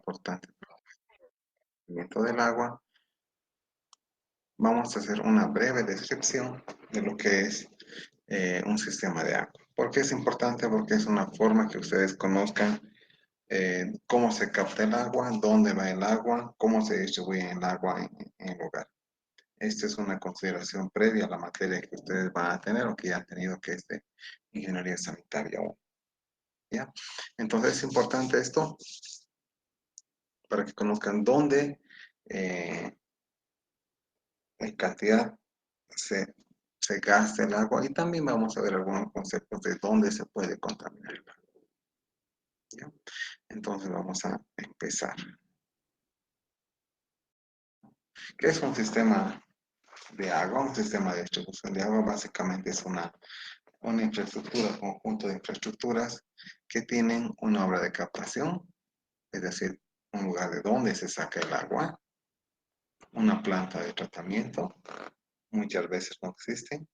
importante del agua, vamos a hacer una breve descripción de lo que es un sistema de agua. ¿Por qué es importante? Porque es una forma que ustedes conozcan cómo se capta el agua, dónde va el agua, cómo se distribuye el agua en el hogar. Esta es una consideración previa a la materia que ustedes van a tener o que ya han tenido, que es de ingeniería sanitaria. ¿Ya? Entonces es importante esto para que conozcan dónde en cantidad se gasta el agua, y también vamos a ver algunos conceptos de dónde se puede contaminar el agua. ¿Ya? Entonces vamos a empezar. ¿Qué es un sistema de agua? Un sistema de distribución de agua básicamente es una infraestructura, un conjunto de infraestructuras que tienen una obra de captación, es decir, un lugar de donde se saca el agua, una planta de tratamiento, muchas veces no existen,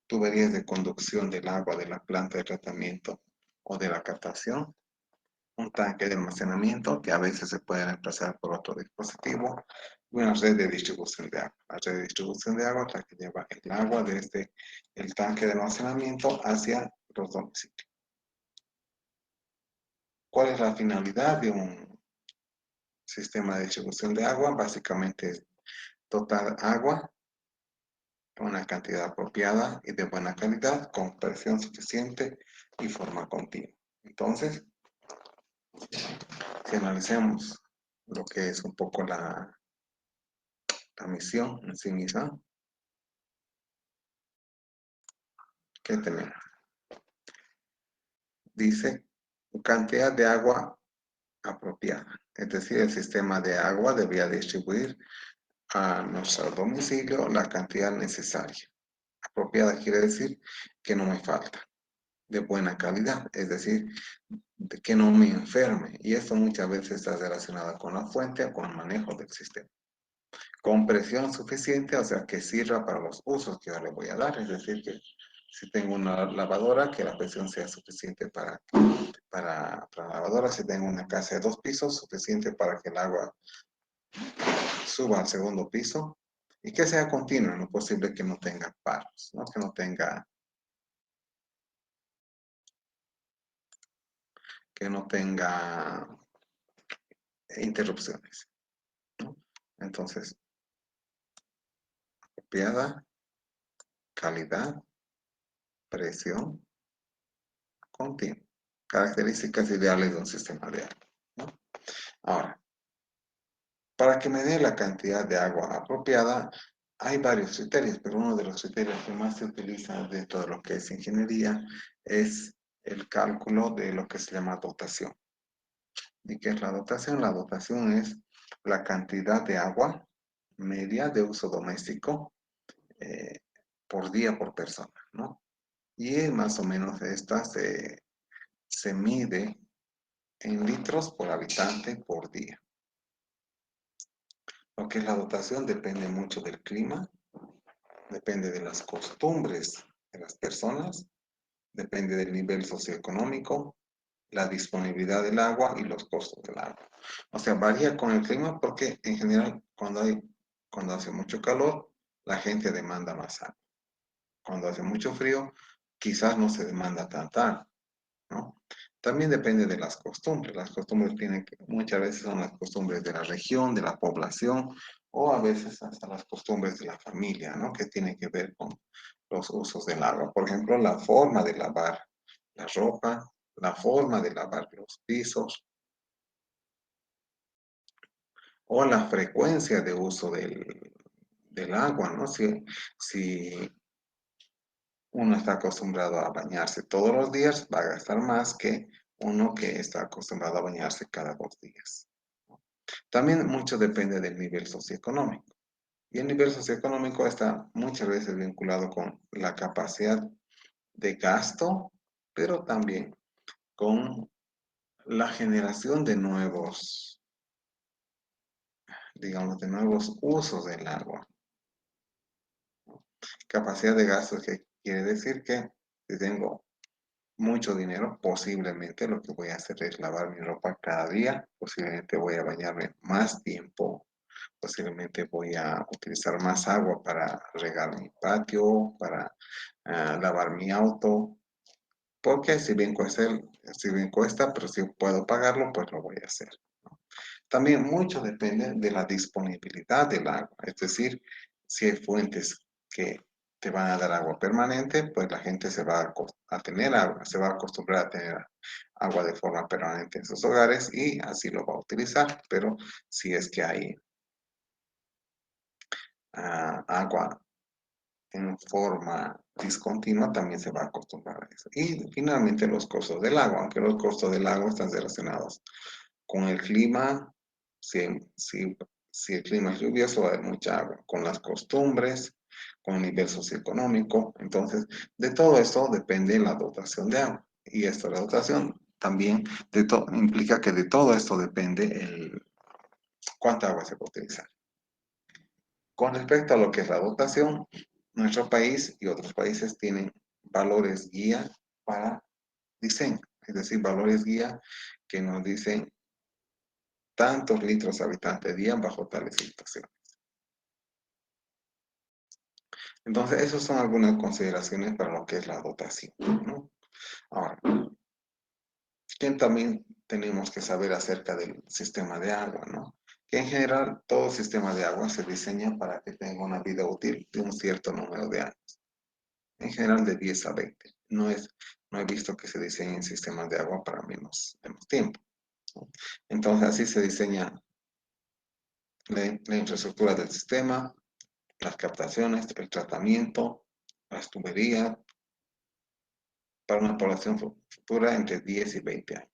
tuberías de conducción del agua de la planta de tratamiento o de la captación, un tanque de almacenamiento que a veces se puede reemplazar por otro dispositivo, y una red de distribución de agua. La red de distribución de agua es la que lleva el agua desde el tanque de almacenamiento hacia los domicilios. ¿Cuál es la finalidad de un sistema de distribución de agua? Básicamente es dotar agua en una cantidad apropiada y de buena calidad, con presión suficiente y forma continua. Entonces, si analicemos lo que es un poco la misión en sí misma, ¿qué tenemos? Dice cantidad de agua apropiada. Es decir, el sistema de agua debería distribuir a nuestro domicilio la cantidad necesaria. Apropiada quiere decir que no me falta, de buena calidad, es decir, de que no me enferme. Y esto muchas veces está relacionado con la fuente o con el manejo del sistema. Con presión suficiente, o sea, que sirva para los usos que yo le voy a dar. Es decir, que si tengo una lavadora, que la presión sea suficiente para la lavadora. Si tengo una casa de 2 pisos, suficiente para que el agua suba al segundo piso. Y que sea continua, no es posible que no tenga paros, ¿no? Que no tenga interrupciones, ¿no? Entonces, apropiada, calidad, presión, continua. Características ideales de un sistema de agua, ¿no? Ahora, para que me dé la cantidad de agua apropiada, hay varios criterios, pero uno de los criterios que más se utiliza dentro de lo que es ingeniería es el cálculo de lo que se llama dotación. ¿Y qué es la dotación? La dotación es la cantidad de agua media de uso doméstico eh, por día por persona, ¿no? Y más o menos esta se mide en litros por habitante por día. Lo que es la dotación depende mucho del clima, depende de las costumbres de las personas, depende del nivel socioeconómico, la disponibilidad del agua y los costos del agua. O sea, varía con el clima porque en general cuando hace mucho calor, la gente demanda más agua. Cuando hace mucho frío, quizás no se demanda tanta agua, ¿no? También depende de las costumbres. Las costumbres muchas veces son las costumbres de la región, de la población, o a veces hasta las costumbres de la familia, ¿no? Que tienen que ver con los usos del agua. Por ejemplo, la forma de lavar la ropa, la forma de lavar los pisos, o la frecuencia de uso del agua, ¿no? Si uno está acostumbrado a bañarse todos los días, va a gastar más que uno que está acostumbrado a bañarse cada 2 días. También mucho depende del nivel socioeconómico. Y el nivel socioeconómico está muchas veces vinculado con la capacidad de gasto, pero también con la generación de nuevos, digamos, de nuevos usos del agua. Capacidad de gasto que quiere decir que si tengo mucho dinero, posiblemente lo que voy a hacer es lavar mi ropa cada día, posiblemente voy a bañarme más tiempo, posiblemente voy a utilizar más agua para regar mi patio, para lavar mi auto, porque si bien cuesta, pero si puedo pagarlo, pues lo voy a hacer. También mucho depende de la disponibilidad del agua, es decir, si hay fuentes que te van a dar agua permanente, pues la gente a tener agua, se va a acostumbrar a tener agua de forma permanente en sus hogares y así lo va a utilizar. Pero si es que hay agua en forma discontinua, también se va a acostumbrar a eso. Y finalmente los costos del agua, aunque los costos del agua están relacionados con el clima, si, si, si el clima es lluvioso, va a haber mucha agua, con las costumbres, con el nivel socioeconómico. Entonces, de todo esto depende la dotación de agua. Y esto, la dotación, también implica que de todo esto depende cuánta agua se puede utilizar. Con respecto a lo que es la dotación, nuestro país y otros países tienen valores guía para diseño, es decir, valores guía que nos dicen tantos litros habitante día bajo tales situaciones. Entonces, esas son algunas consideraciones para lo que es la dotación, ¿no? Ahora, ¿qué también tenemos que saber acerca del sistema de agua, ¿no? Que en general todo sistema de agua se diseña para que tenga una vida útil de un cierto número de años. En general de 10 a 20. No he visto que se diseñen sistemas de agua para menos tiempo, ¿no? Entonces así se diseña la infraestructura del sistema, las captaciones, el tratamiento, las tuberías, para una población futura entre 10 y 20 años.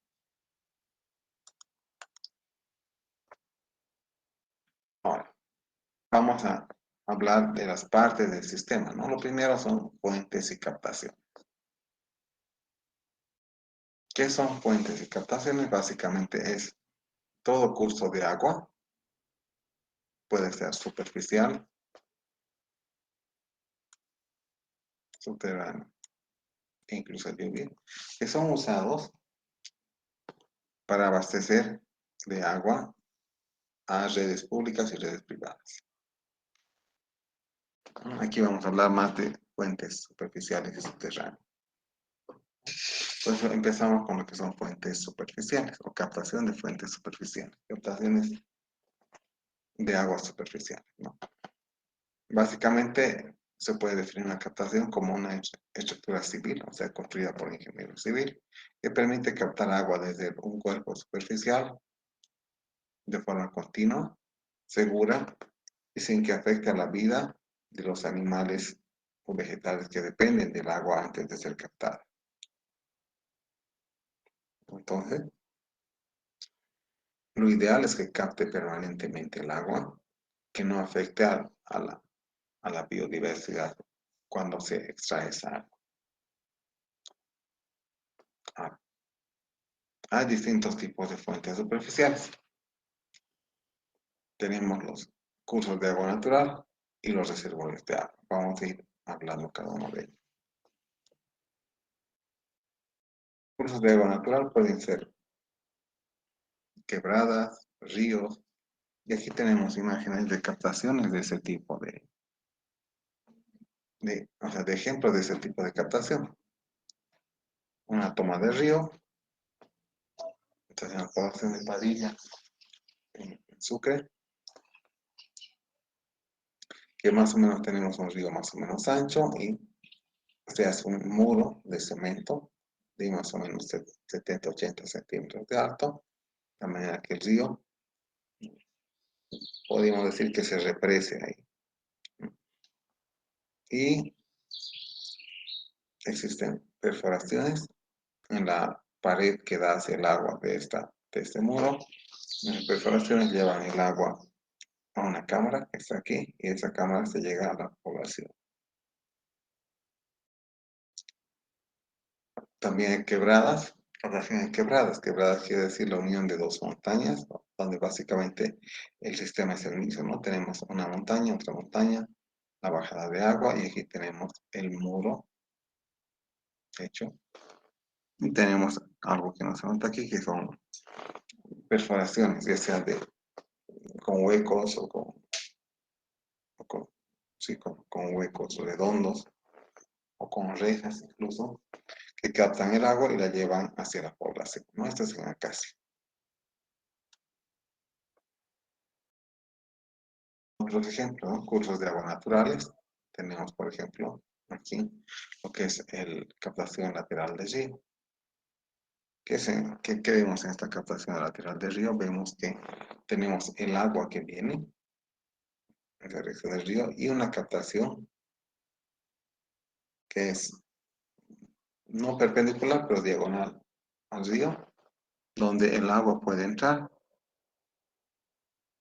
Ahora, vamos a hablar de las partes del sistema, ¿no? Lo primero son fuentes y captación. ¿Qué son fuentes y captaciones? Básicamente es todo curso de agua, puede ser superficial, subterráneo e incluso lluvia, que son usados para abastecer de agua a redes públicas y redes privadas. Aquí vamos a hablar más de fuentes superficiales y subterráneas. Pues empezamos con lo que son fuentes superficiales o captación de fuentes superficiales, captaciones de agua superficiales, ¿no? Básicamente se puede definir una captación como una estructura civil, o sea, construida por ingeniero civil, que permite captar agua desde un cuerpo superficial de forma continua, segura y sin que afecte a la vida de los animales o vegetales que dependen del agua antes de ser captada. Entonces, lo ideal es que capte permanentemente el agua, que no afecte a la biodiversidad cuando se extrae esa agua. Ah, hay distintos tipos de fuentes superficiales. Tenemos los cursos de agua natural y los reservorios de agua. Vamos a ir hablando cada uno de ellos. Cursos de agua natural pueden ser quebradas, ríos, y aquí tenemos imágenes de captaciones de ese tipo o sea, de ejemplos de ese tipo de captación. Una toma de río, entonces en la población de Padilla, en Sucre, que más o menos tenemos un río más o menos ancho y se hace un muro de cemento de más o menos 70-80 centímetros de alto, de manera que el río, podríamos decir que se represe ahí. Y existen perforaciones en la pared que da hacia el agua de este muro. Las perforaciones llevan el agua a una cámara que está aquí y esa cámara se llega a la población. También hay quebradas, quebradas quiere decir la unión de dos montañas, ¿no? Donde básicamente el sistema es el mismo, ¿no? Tenemos una montaña, otra montaña, la bajada de agua y aquí tenemos el muro hecho. Y tenemos algo que nos nota aquí, que son perforaciones, ya sea con huecos sí, con huecos redondos o con rejas incluso, que captan el agua y la llevan hacia la población, ¿no? Esto es en acacia. Otros ejemplos, ¿no? Cursos de aguas naturales. Tenemos, por ejemplo, aquí lo que es el captación lateral de río. ¿Qué vemos en esta captación lateral de río? Vemos que tenemos el agua que viene en la dirección del río y una captación que es no perpendicular, pero diagonal al río, donde el agua puede entrar,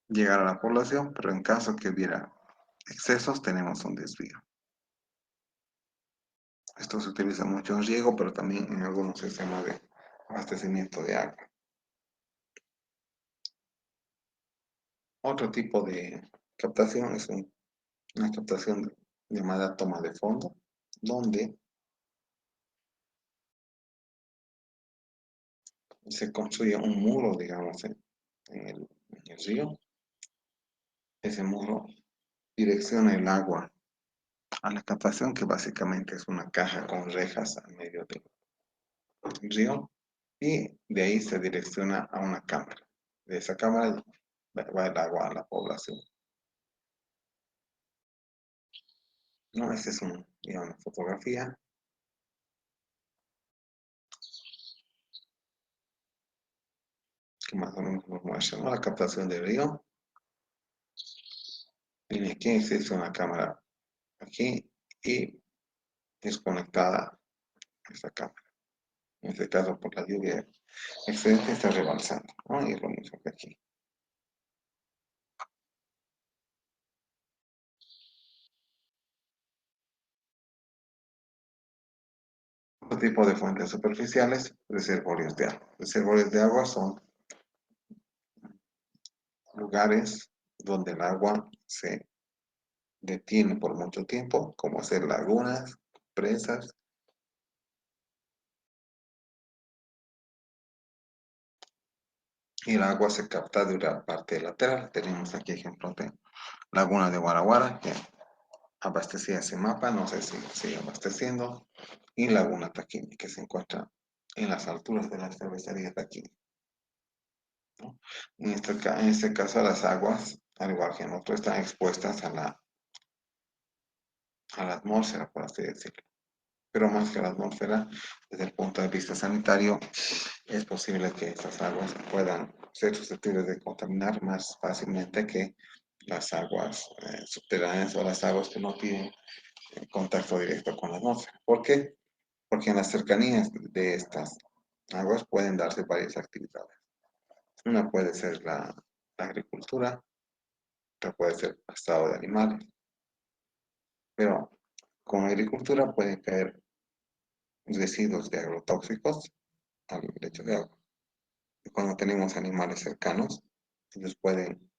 llegar a la población, pero en caso que hubiera excesos, tenemos un desvío. Esto se utiliza mucho en riego, pero también en algunos sistemas de abastecimiento de agua. Otro tipo de captación es una captación llamada toma de fondo, donde se construye un muro, digamos, en el río. Ese muro direcciona el agua a la captación, que básicamente es una caja con rejas al medio del río, y de ahí se direcciona a una cámara. De esa cámara va el agua a la población. No, esta es una fotografía que más o menos nos muestra, ¿no? La captación del río. Y aquí existe una cámara aquí y es conectada a esta cámara. En este caso, por la lluvia excedente está rebalsando, ¿no? Y es lo mismo que aquí. Otro tipo de fuentes superficiales, reservorios de agua. Reservorios de agua son lugares donde el agua se detiene por mucho tiempo, como hacer lagunas, presas, y el agua se capta de una parte lateral. Tenemos aquí ejemplos de laguna de Guaraguara, que abastecía ese mapa, no sé si sigue abasteciendo, y Laguna Taquini, que se encuentra en las alturas de la cervecería Taquini, ¿no? En este caso, las aguas, al igual que en otro, están expuestas a la atmósfera, por así decirlo. Pero más que la atmósfera, desde el punto de vista sanitario, es posible que estas aguas puedan ser susceptibles de contaminar más fácilmente que las aguas subterráneas o las aguas que no tienen contacto directo con la atmósfera. ¿Por qué? Porque en las cercanías de estas aguas pueden darse varias actividades. Una puede ser la agricultura, otra puede ser el pastado de animales, pero con agricultura pueden caer residuos de agrotóxicos al lecho de agua. Y cuando tenemos animales cercanos, ellos pueden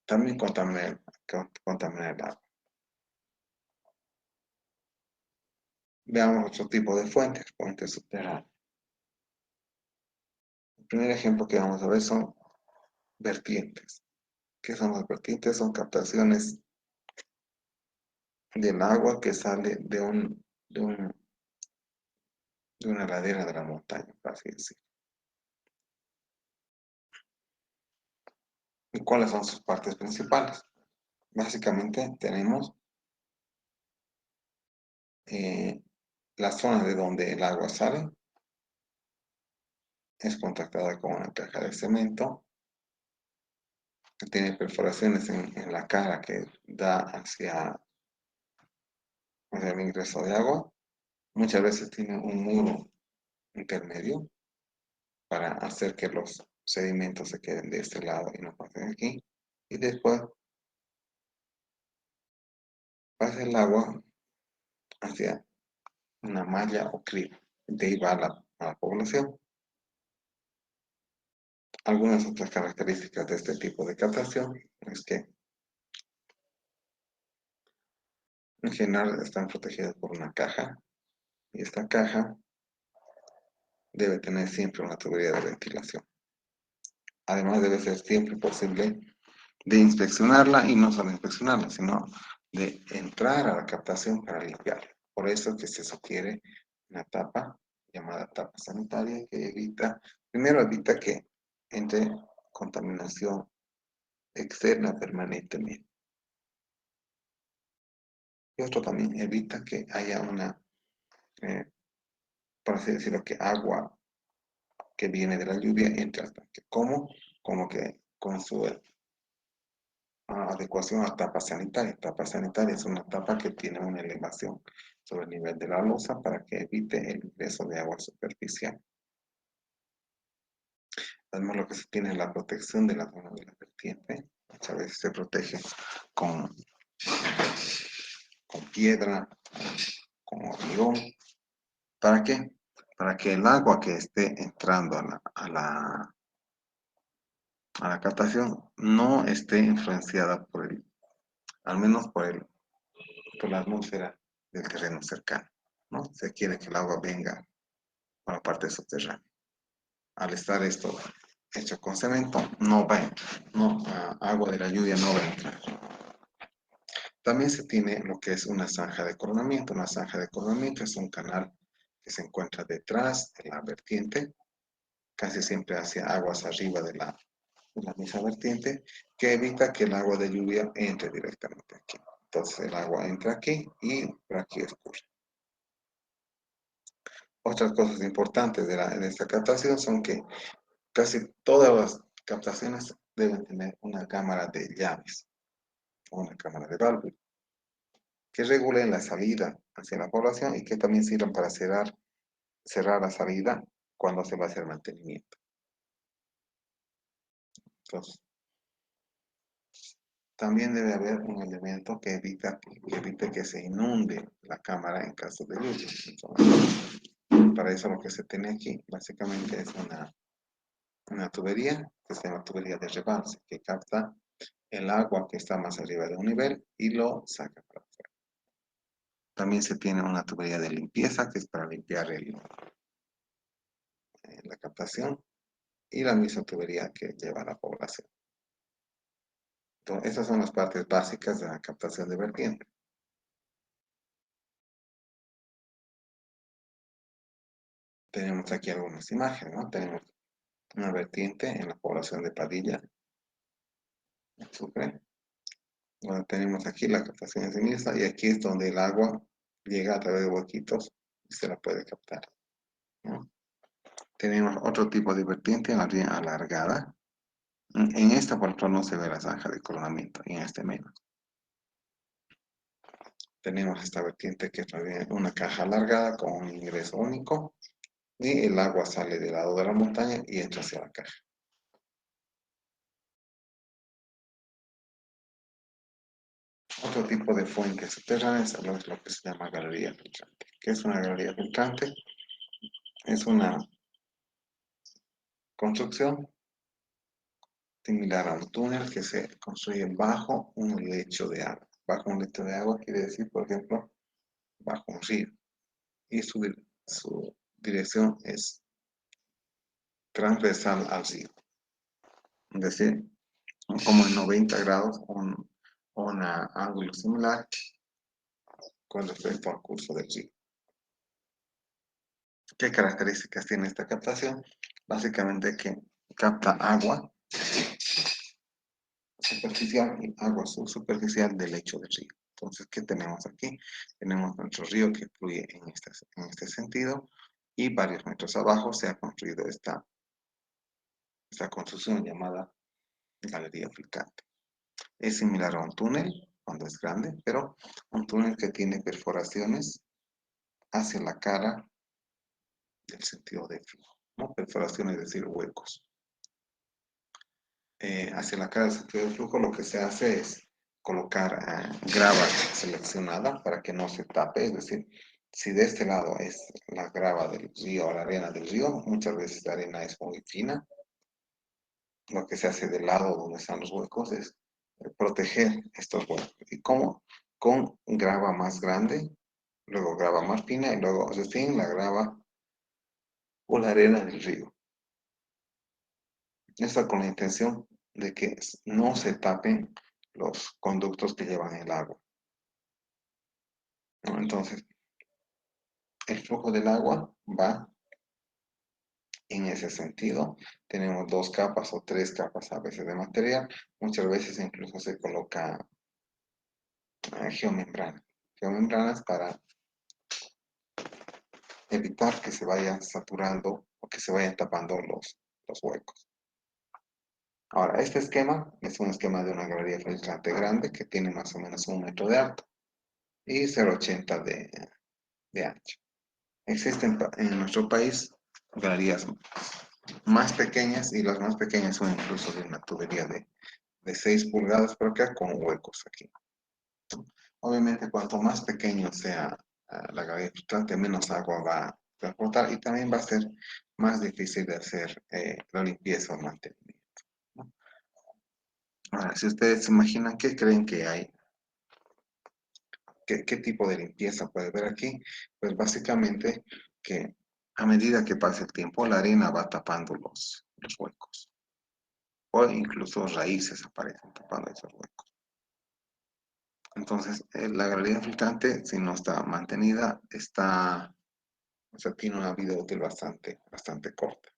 también contaminar el agua. Veamos otro tipo de fuentes subterráneas. El primer ejemplo que vamos a ver son vertientes. ¿Qué son las vertientes? Son captaciones del agua que sale de una ladera de la montaña, por así decirlo. ¿Y cuáles son sus partes principales? Básicamente tenemos eh, la zona de donde el agua sale, es contactada con una caja de cemento, que tiene perforaciones en la cara que da hacia el ingreso de agua. Muchas veces tiene un muro intermedio para hacer que los sedimentos se queden de este lado y no pasen aquí. Y después pasa el agua hacia una malla o criba. De ahí va a la población. Algunas otras características de este tipo de captación es que en general están protegidas por una caja, y esta caja debe tener siempre una tubería de ventilación. Además, debe ser siempre posible de inspeccionarla y no solo inspeccionarla, sino de entrar a la captación para limpiarla. Por eso es que se sugiere una tapa llamada tapa sanitaria que evita, primero evita que entre contaminación externa permanentemente. Y otro también evita que haya una, por así decirlo, que agua que viene de la lluvia entre al tanque. ¿Cómo? Como que con su adecuación a tapa sanitaria. Tapa sanitaria es una tapa que tiene una elevación sobre el nivel de la losa para que evite el ingreso de agua superficial. Además, lo que se tiene es la protección de la zona de la vertiente. Muchas veces se protege con, con piedra, con hormigón. ¿Para qué? Para que el agua que esté entrando a la captación no esté influenciada por al menos por la atmósfera del terreno cercano, ¿no? Se quiere que el agua venga por la parte subterránea. Al estar esto hecho con cemento, no va a entrar, no, agua de la lluvia no va a entrar. También se tiene lo que es una zanja de coronamiento. Una zanja de coronamiento es un canal que se encuentra detrás de la vertiente, casi siempre hacia aguas arriba de la misma vertiente, que evita que el agua de lluvia entre directamente aquí. Entonces el agua entra aquí y por aquí escurre. Otras cosas importantes de esta captación son que casi todas las captaciones deben tener una cámara de llaves o una cámara de válvula que regulen la salida hacia la población y que también sirvan para cerrar la salida cuando se va a hacer mantenimiento. Entonces, también debe haber un elemento que evite que se inunde la cámara en caso de lluvia. Entonces, para eso lo que se tiene aquí básicamente es una tubería, que se llama tubería de rebalse, que capta el agua que está más arriba de un nivel y lo saca para afuera. También se tiene una tubería de limpieza, que es para limpiar la captación, y la misma tubería que lleva a la población. Entonces, esas son las partes básicas de la captación de vertiente. Tenemos aquí algunas imágenes, ¿no? Tenemos una vertiente en la población de Padilla, en Sucre. Bueno, tenemos aquí la captación en ceniza y aquí es donde el agua llega a través de huequitos y se la puede captar, ¿no? Tenemos otro tipo de vertiente más bien alargada. En esta, por ejemplo, no se ve la zanja de coronamiento, y en este menos. Tenemos esta vertiente que es más bien una caja alargada con un ingreso único y el agua sale del lado de la montaña y entra hacia la caja. Otro tipo de fuentes subterráneas es lo que se llama galería filtrante. ¿Qué es una galería filtrante? Es una construcción similar a un túnel que se construye bajo un lecho de agua. Bajo un lecho de agua quiere decir, por ejemplo, bajo un río. Y su dirección es transversal al río. Es decir, como en 90 grados, un ángulo similar con respecto al curso del río. ¿Qué características tiene esta captación? Básicamente que capta agua superficial y agua subsuperficial del lecho del río. Entonces, ¿qué tenemos aquí? Tenemos nuestro río que fluye en este sentido y varios metros abajo se ha construido esta construcción llamada galería filtrante. Es similar a un túnel cuando es grande, pero un túnel que tiene perforaciones hacia la cara del sentido de flujo, ¿no? Perforaciones, es decir, huecos. Hacia la cara del sentido de flujo lo que se hace es colocar grava seleccionada para que no se tape, es decir, si de este lado es la grava del río o la arena del río, muchas veces la arena es muy fina, lo que se hace del lado donde están los huecos es proteger estos huecos. ¿Y cómo? Con grava más grande, luego grava más fina y luego recién la grava o la arena del río. Esto con la intención de que no se tapen los conductos que llevan el agua, ¿no? Entonces, el flujo del agua va en ese sentido. Tenemos dos capas o tres capas a veces de material. Muchas veces incluso se coloca geomembranas para evitar que se vaya saturando o que se vayan tapando los huecos. Ahora, este esquema es un esquema de una galería filtrante grande que tiene más o menos 1 metro de alto y 0,80 de ancho. Existen en nuestro país galerías más pequeñas y las más pequeñas son incluso de una tubería de 6 pulgadas por acá con huecos aquí. Obviamente, cuanto más pequeño sea la galería filtrante, menos agua va a transportar y también va a ser más difícil de hacer la limpieza o mantenimiento, ¿no? Ahora, si ustedes se imaginan, ¿qué creen que hay? ¿Qué tipo de limpieza puede haber aquí? Pues básicamente que a medida que pasa el tiempo, la arena va tapando los huecos. O incluso raíces aparecen tapando esos huecos. Entonces, la galería filtrante, si no está mantenida, o sea, tiene una vida útil bastante corta.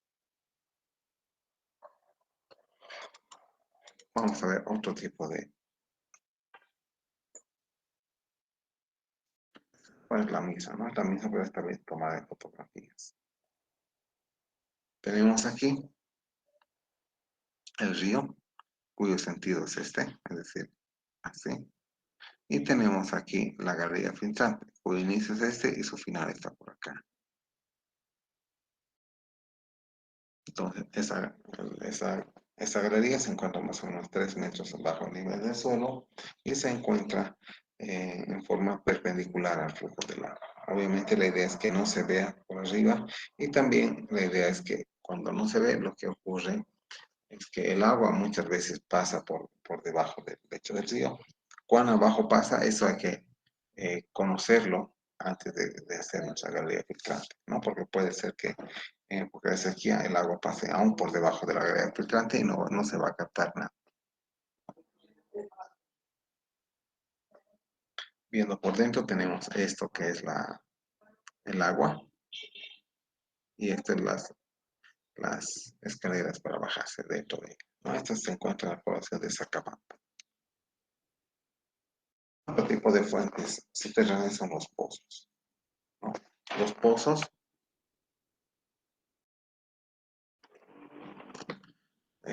Vamos a ver otro tipo de... Pues la misma, ¿no? La misma, pero esta vez tomada en fotografías. Tenemos aquí el río, cuyo sentido es este, es decir, así. Y tenemos aquí la galería filtrante, cuyo inicio es este y su final está por acá. Entonces, esa galería se encuentra más o menos 3 metros bajo el nivel del suelo y se encuentra en forma perpendicular al flujo del agua. Obviamente la idea es que no se vea por arriba y también la idea es que cuando no se ve, lo que ocurre es que el agua muchas veces pasa por debajo del lecho del río. Cuán abajo pasa, eso hay que conocerlo antes de hacer nuestra galería filtrante, ¿no? Porque puede ser que en época de sequía el agua pase aún por debajo de la galería filtrante y no se va a captar nada. Viendo por dentro tenemos esto que es el agua y estas las escaleras para bajarse dentro de ella, ¿no? Estas se encuentran en la población de Sacabamba. Otro tipo de fuentes subterráneas son los pozos, ¿no? Los pozos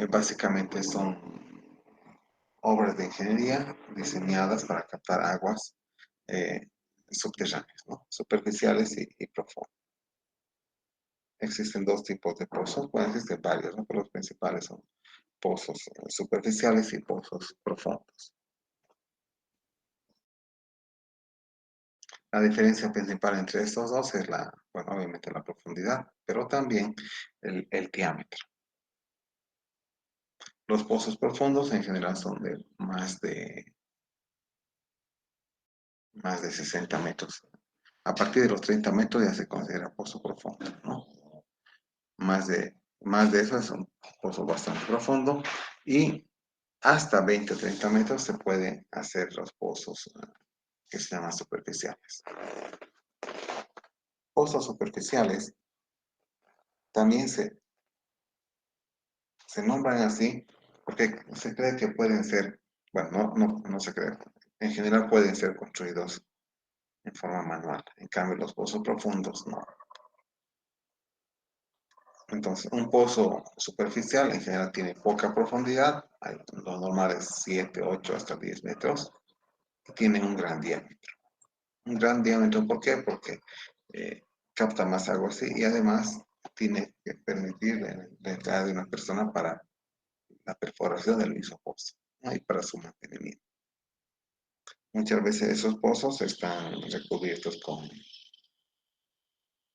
básicamente son obras de ingeniería diseñadas para captar aguas eh, subterráneas, ¿no? Superficiales y profundas. Existen dos tipos de pozos, bueno, existen varios, ¿no? Pero los principales son pozos superficiales y pozos profundos. La diferencia principal entre estos dos es bueno, obviamente la profundidad, pero también el diámetro. Los pozos profundos en general son de más de 60 metros. A partir de los 30 metros ya se considera pozo profundo, ¿no? Más de eso es un pozo bastante profundo y hasta 20 o 30 metros se pueden hacer los pozos que se llaman superficiales. Pozos superficiales también se nombran así porque se cree que pueden ser, bueno, no se cree, en general pueden ser construidos en forma manual. En cambio, los pozos profundos no. Entonces, un pozo superficial en general tiene poca profundidad, lo normal es 7, 8 hasta 10 metros, y tiene un gran diámetro. Un gran diámetro, ¿por qué? Porque capta más agua así y además tiene que permitir la entrada de una persona para la perforación del mismo pozo, ¿no? Y para su mantenimiento. Muchas veces esos pozos están recubiertos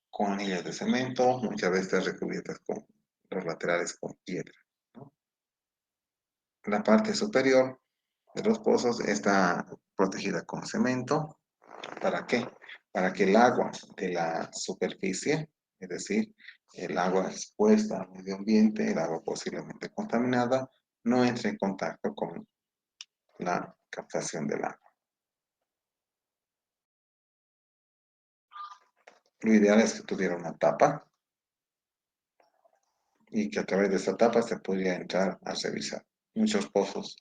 con anillas de cemento, muchas veces recubiertas con los laterales con piedra, ¿no? La parte superior de los pozos está protegida con cemento. ¿Para qué? Para que el agua de la superficie Es decir, el agua expuesta al medio ambiente, el agua posiblemente contaminada, no entre en contacto con la captación del agua. Lo ideal es que tuviera una tapa y que a través de esa tapa se podría entrar a revisar. Muchos pozos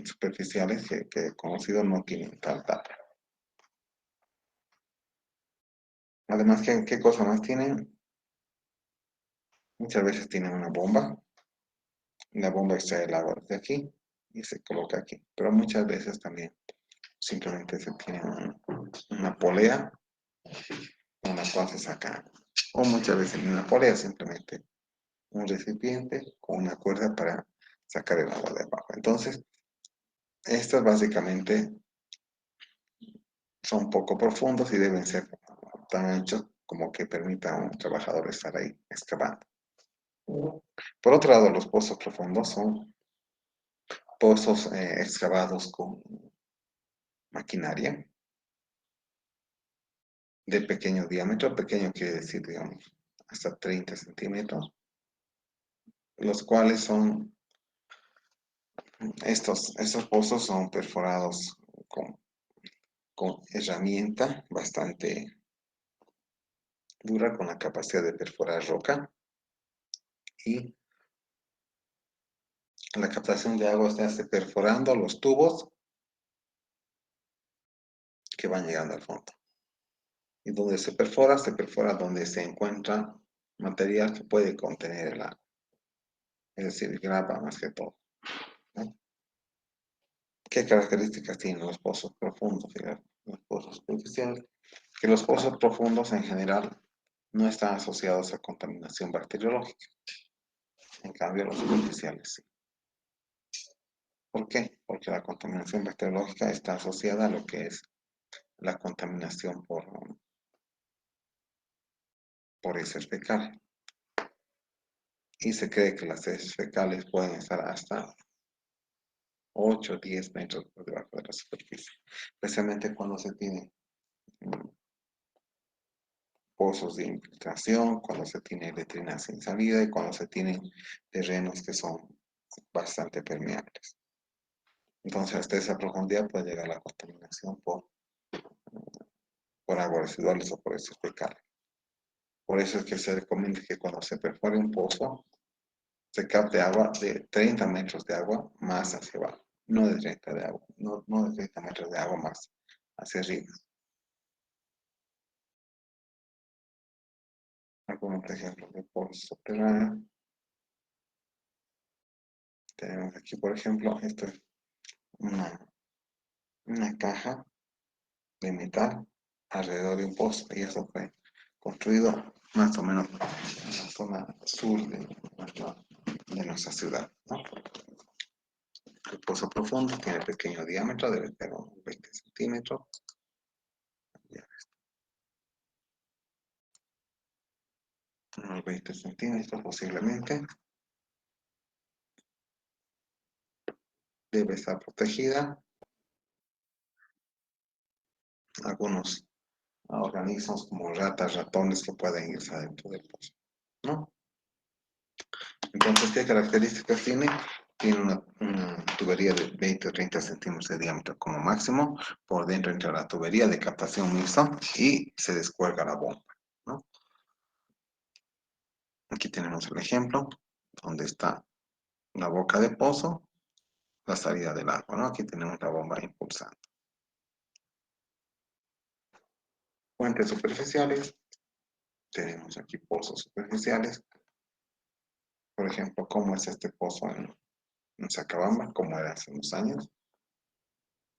superficiales que he conocido no tienen tal tapa. Además, ¿qué cosa más tienen? Muchas veces tienen una bomba. La bomba extrae el agua desde aquí y se coloca aquí. Pero muchas veces también simplemente se tiene una polea con la cual se saca. O muchas veces ni una polea, simplemente un recipiente con una cuerda para sacar el agua de abajo. Entonces, estas básicamente son poco profundos y deben ser tan anchos como que permita a un trabajador estar ahí excavando. Por otro lado, los pozos profundos son pozos excavados con maquinaria de pequeño diámetro, pequeño quiere decir, digamos, hasta 30 centímetros, los cuales son, estos pozos son perforados con herramienta bastante dura, con la capacidad de perforar roca, y la captación de agua se hace perforando los tubos que van llegando al fondo. Y donde se perfora donde se encuentra material que puede contener el agua, es decir, grava más que todo, ¿no? ¿Qué características tienen los pozos profundos y los pozos superficiales? Que los pozos profundos en general no están asociados a contaminación bacteriológica, en cambio los superficiales sí. ¿Por qué? Porque la contaminación bacteriológica está asociada a lo que es la contaminación por heces fecales. Y se cree que las heces fecales pueden estar hasta 8 o 10 metros por debajo de la superficie, especialmente cuando se tiene pozos de infiltración, cuando se tiene letrina sin salida y cuando se tienen terrenos que son bastante permeables. Entonces, hasta esa profundidad puede llegar la contaminación por aguas residuales o por heces fecales. Por eso es que se recomienda que cuando se perfore un pozo, se capte agua de 30 metros de agua más hacia abajo, no de 30 de agua, no de 30 metros de agua más hacia arriba. Algunos ejemplos de pozos subterráneos. Tenemos aquí, por ejemplo, esto es una caja de metal alrededor de un pozo, y eso fue construido más o menos en la zona sur de nuestra ciudad, ¿no? El pozo profundo tiene pequeño diámetro, debe tener unos 20 centímetros. Unos 20 centímetros posiblemente. Debe estar protegida. Algunos organismos como ratas, ratones que pueden irse adentro del pozo, ¿no? Entonces, ¿qué características tiene? Tiene una tubería de 20 o 30 centímetros de diámetro como máximo. Por dentro entra la tubería de captación mixta y se descuelga la bomba, ¿no? Aquí tenemos el ejemplo donde está la boca de pozo, la salida del agua, ¿no? Aquí tenemos la bomba impulsando. Fuentes superficiales. Tenemos aquí pozos superficiales. Por ejemplo, ¿cómo es este pozo en Sacabamba? ¿Cómo era hace unos años?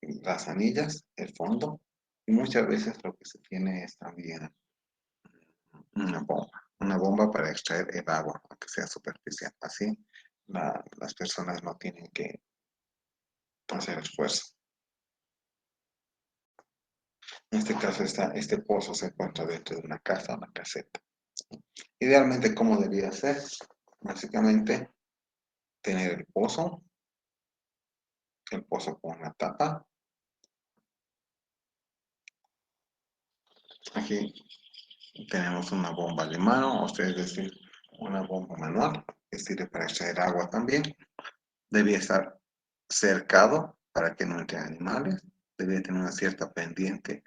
Las anillas, el fondo, y muchas veces lo que se tiene es también una bomba para extraer el agua, aunque sea superficial. Así las personas no tienen que hacer esfuerzo. En este caso, este pozo se encuentra dentro de una casa, una caseta. Idealmente, ¿cómo debería ser? Básicamente, tener el pozo con una tapa. Aquí Tenemos una bomba de mano, o sea, es decir, una bomba manual que sirve para extraer agua también. Debía estar cercado para que no entren animales. Debía tener una cierta pendiente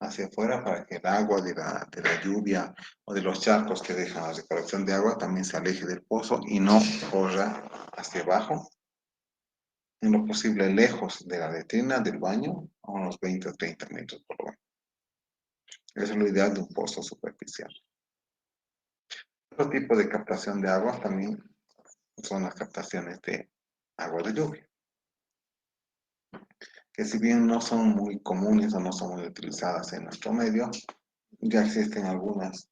hacia afuera para que el agua de la lluvia o de los charcos que dejan la recolección de agua también se aleje del pozo y no corra hacia abajo, en lo posible lejos de la letrina del baño, a unos 20 o 30 metros por lo menos. Eso es lo ideal de un pozo superficial. Otro tipo de captación de agua también son las captaciones de agua de lluvia, que si bien no son muy comunes o no son muy utilizadas en nuestro medio, ya existen algunas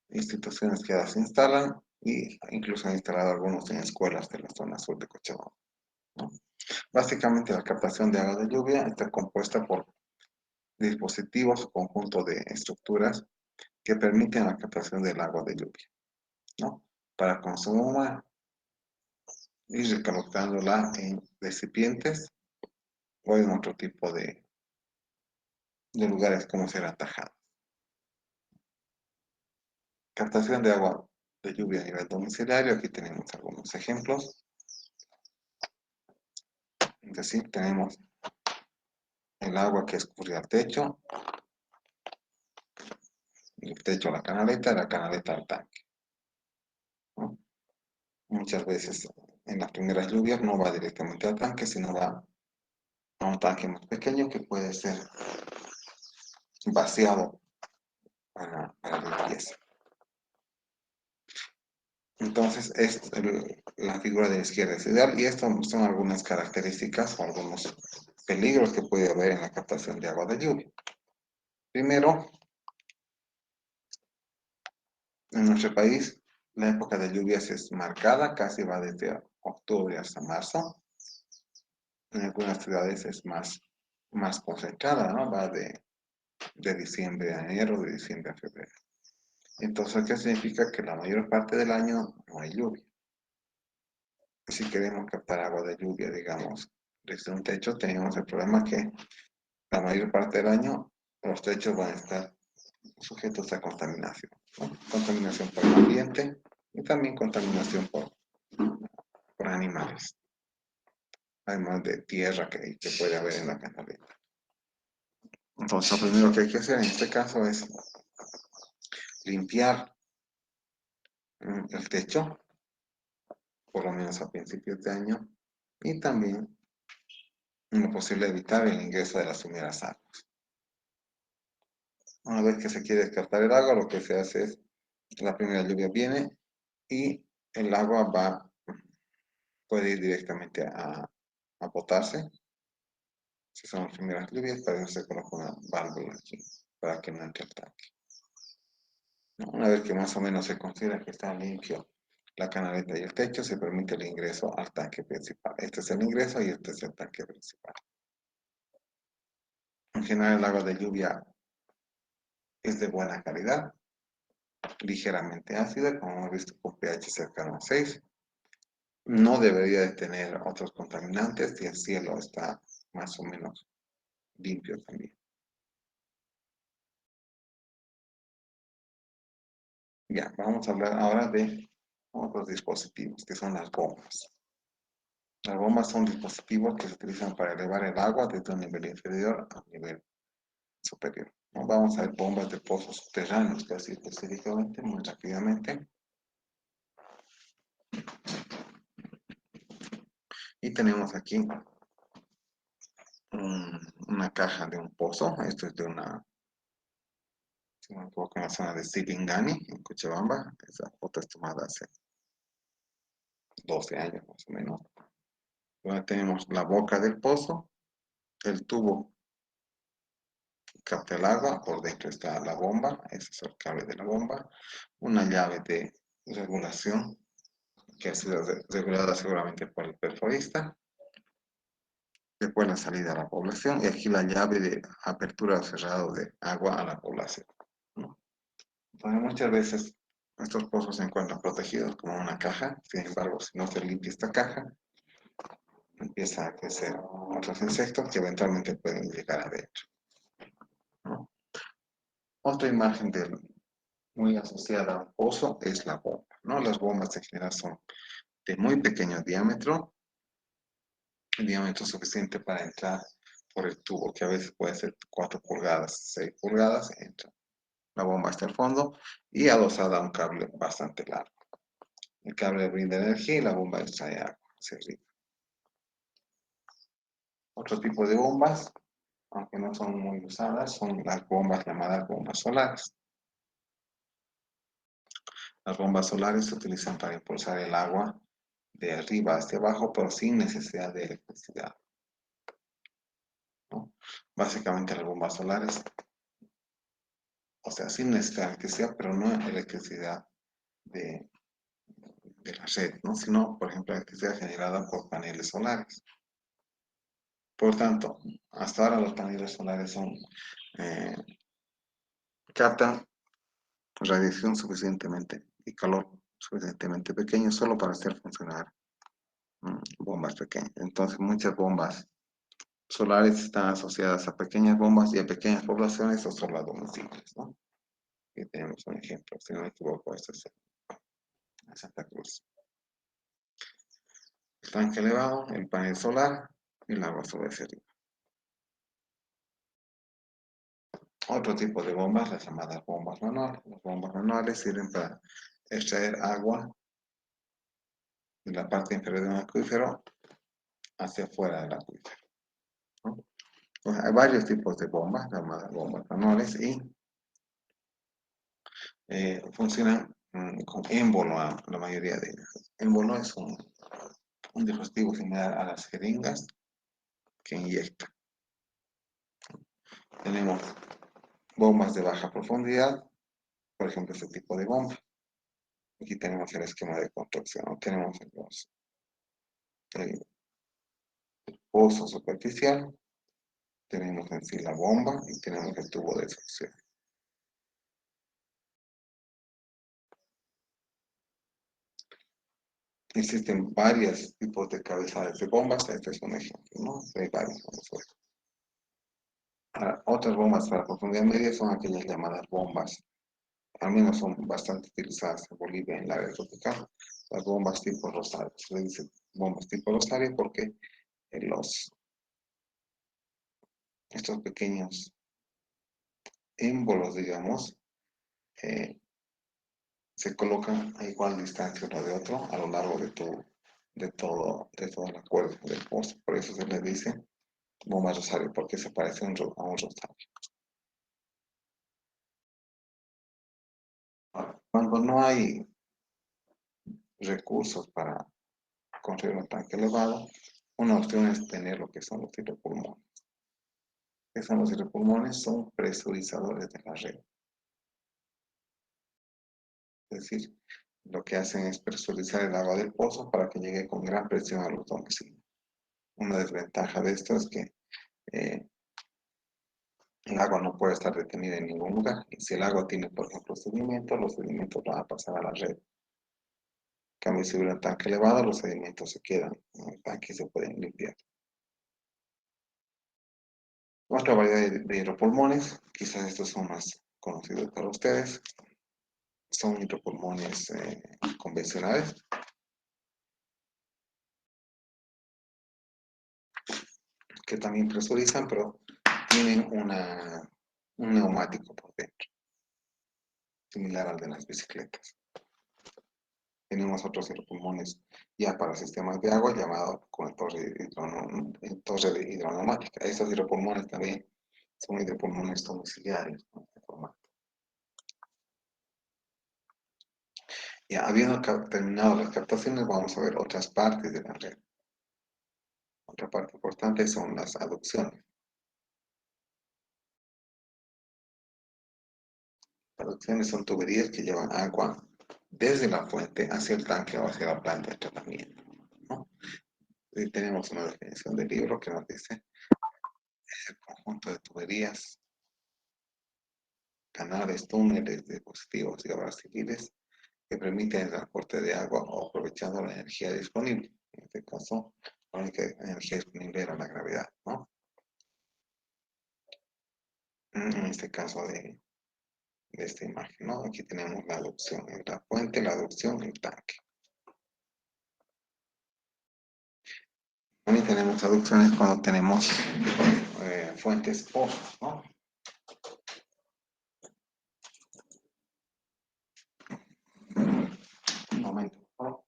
instituciones que las instalan y incluso han instalado algunos en escuelas de la zona sur de Cochabamba, ¿no? Básicamente la captación de agua de lluvia está compuesta por dispositivos o conjunto de estructuras que permiten la captación del agua de lluvia, ¿no? Para consumo humano y recolectándola en recipientes o en otro tipo de lugares como ser atajados. Captación de agua de lluvia a nivel domiciliario, aquí tenemos algunos ejemplos. Es decir, tenemos el agua que escurre al techo, el techo a la canaleta y la canaleta al tanque, ¿no? Muchas veces en las primeras lluvias no va directamente al tanque, sino va a un tanque más pequeño que puede ser vaciado para limpieza. Entonces, la figura de la izquierda es ideal y estas son algunas características o algunos peligros que puede haber en la captación de agua de lluvia. Primero, en nuestro país, la época de lluvias es marcada, casi va desde octubre hasta marzo. En algunas ciudades es más concentrada, ¿no? Va de diciembre a enero, de diciembre a febrero. Entonces, ¿qué significa? Que la mayor parte del año no hay lluvia. Si queremos captar agua de lluvia, digamos, desde un techo, tenemos el problema que la mayor parte del año los techos van a estar sujetos a contaminación, ¿no? Contaminación por el ambiente y también contaminación por animales, además de tierra que puede haber en la canaleta. Entonces, lo primero que hay que hacer en este caso es limpiar el techo, por lo menos a principios de año, y también, en lo posible, evitar el ingreso de las primeras aguas. Una vez que se quiere descartar el agua, lo que se hace es, la primera lluvia viene y el agua puede ir directamente a botarse. Si son las primeras lluvias, para eso se coloca una válvula aquí, para que no entre el tanque. Una vez que más o menos se considera que está limpio la canaleta y el techo, se permite el ingreso al tanque principal. Este es el ingreso y este es el tanque principal. En general, el agua de lluvia es de buena calidad, ligeramente ácida, como hemos visto, con pH cercano a 6. No debería de tener otros contaminantes y el cielo está más o menos limpio también. Ya, vamos a hablar ahora de otros dispositivos, que son las bombas. Las bombas son dispositivos que se utilizan para elevar el agua desde un nivel inferior a un nivel superior, ¿no? Vamos a ver bombas de pozos subterráneos, casi específicamente, muy rápidamente. Y tenemos aquí una caja de un pozo. Esto es de si no me equivoco, en la zona de Sibingani, en Cochabamba. Esa foto es tomada hace 12 años más o menos. Donde tenemos la boca del pozo, el tubo que capta el agua, por dentro está la bomba, ese es el cable de la bomba, una llave de regulación que ha sido regulada seguramente por el perforista, después la salida a la población y aquí la llave de apertura o cerrado de agua a la población, ¿no? Entonces muchas veces estos pozos se encuentran protegidos como una caja, sin embargo si no se limpia esta caja, empieza a crecer otros insectos que eventualmente pueden llegar adentro, ¿no? Otra imagen muy asociada a un pozo es la bomba, ¿no? Las bombas en general son de muy pequeño diámetro, el diámetro suficiente para entrar por el tubo, que a veces puede ser 4 pulgadas, 6 pulgadas, entra la bomba hasta el fondo y adosada a un cable bastante largo. El cable brinda energía y la bomba extrae agua hacia arriba. Otro tipo de bombas, aunque no son muy usadas, son las bombas llamadas bombas solares. Las bombas solares se utilizan para impulsar el agua de arriba hacia abajo, pero sin necesidad de electricidad, ¿no? Básicamente las bombas solares, o sea, sin necesidad de electricidad, pero no electricidad de, de la red, ¿no? Sino, por ejemplo, electricidad generada por paneles solares. Por tanto, hasta ahora los paneles solares eh, captan radiación suficientemente y calor suficientemente pequeño solo para hacer funcionar bombas pequeñas. Entonces, muchas bombas solares están asociadas a pequeñas bombas y a pequeñas poblaciones o solo a domicilios, ¿no? Aquí tenemos un ejemplo, si no me equivoco, esto es en Santa Cruz. El tanque elevado, el panel solar y el agua sobre ese arriba. Otro tipo de bombas, las llamadas bombas manuales. Las bombas manuales sirven para extraer agua de la parte inferior de un acuífero hacia afuera del acuífero, ¿no? Pues hay varios tipos de bombas, llamadas bombas manuales, y funcionan con émbolo la mayoría de ellas. Émbolo es un dispositivo similar a las jeringas que inyecta. Tenemos bombas de baja profundidad, por ejemplo, este tipo de bomba. Aquí tenemos el esquema de construcción. Tenemos el pozo superficial, tenemos en sí la bomba y tenemos el tubo de succión. Existen varios tipos de cabezales de bombas, este es un ejemplo, ¿no? Hay varios, vamos a ver. Ahora, otras bombas para profundidad media son aquellas llamadas bombas, al menos son bastante utilizadas en Bolivia en la área tropical, las bombas tipo Rosario. Se le dice bombas tipo Rosario porque estos pequeños émbolos, digamos, eh, se colocan a igual distancia uno de otro a lo largo de toda la cuerda del pozo. Por eso se le dice bomba Rosario, porque se parece a un rosario. Ahora, cuando no hay recursos para construir un tanque elevado, una opción es tener lo que son los hidropulmones. ¿Qué son los hidropulmones? Son presurizadores de la red. Es decir, lo que hacen es presurizar el agua del pozo para que llegue con gran presión a los domicilios. Una desventaja de esto es que eh, el agua no puede estar retenida en ningún lugar. Y si el agua tiene, por ejemplo, sedimentos, los sedimentos van a pasar a la red. En cambio, si hubiera un tanque elevado, los sedimentos se quedan en el tanque y se pueden limpiar. Otra variedad de hidropulmones, quizás estos son más conocidos para ustedes, son hidropulmones convencionales. Que también presurizan, pero tienen un neumático por dentro, similar al de las bicicletas. Tenemos otros hidropulmones ya para sistemas de agua llamados como torre de hidroneumática. Estos hidropulmones también son hidropulmones domiciliarios, ¿no? Ya habiendo terminado las captaciones, vamos a ver otras partes de la red. Otra parte importante son las aducciones. Las aducciones son tuberías que llevan agua desde la fuente hacia el tanque o hacia la planta de tratamiento, ¿no? Y tenemos una definición del libro que nos dice es el conjunto de tuberías, canales, túneles, dispositivos y obras civiles que permiten el transporte de agua o aprovechando la energía disponible. En este caso, la única energía disponible era la gravedad, ¿no? En este caso de esta imagen, ¿no? Aquí tenemos la aducción en la fuente, la aducción en el tanque. También tenemos aducciones cuando tenemos fuentes pozos, ¿no? Un momento, por favor.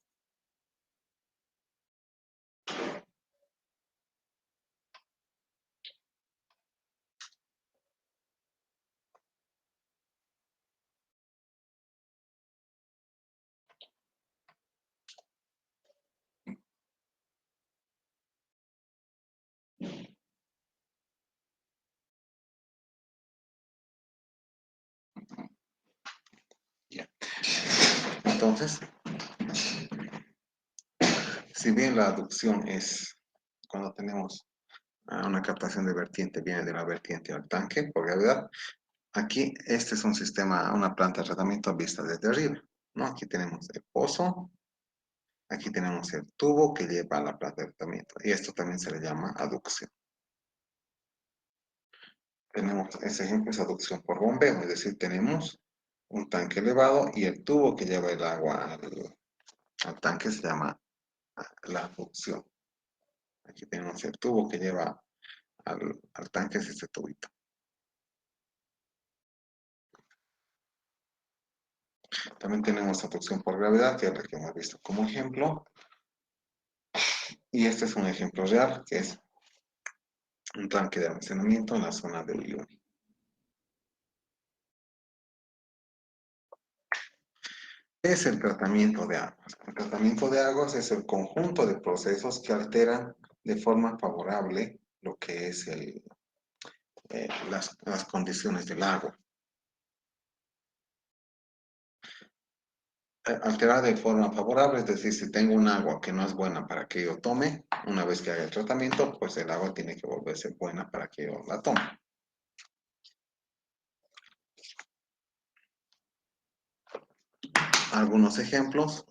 Ya. Entonces, si bien la aducción es cuando tenemos una captación de vertiente, viene de la vertiente al tanque por gravedad, aquí este es un sistema, una planta de tratamiento vista desde arriba, ¿no? Aquí tenemos el pozo, aquí tenemos el tubo que lleva a la planta de tratamiento y esto también se le llama aducción. Tenemos, ese ejemplo es aducción por bombeo, es decir, tenemos un tanque elevado y el tubo que lleva el agua al tanque se llama la aducción. Aquí tenemos el tubo que lleva al tanque, es este tubito. También tenemos aducción por gravedad, que es la que hemos visto como ejemplo. Y este es un ejemplo real, que es un tanque de almacenamiento en la zona de Uyuni. ¿Qué es el tratamiento de aguas? El tratamiento de aguas es el conjunto de procesos que alteran de forma favorable lo que es las condiciones del agua. Alterar de forma favorable, es decir, si tengo un agua que no es buena para que yo tome, una vez que haga el tratamiento, pues el agua tiene que volverse buena para que yo la tome. Algunos ejemplos,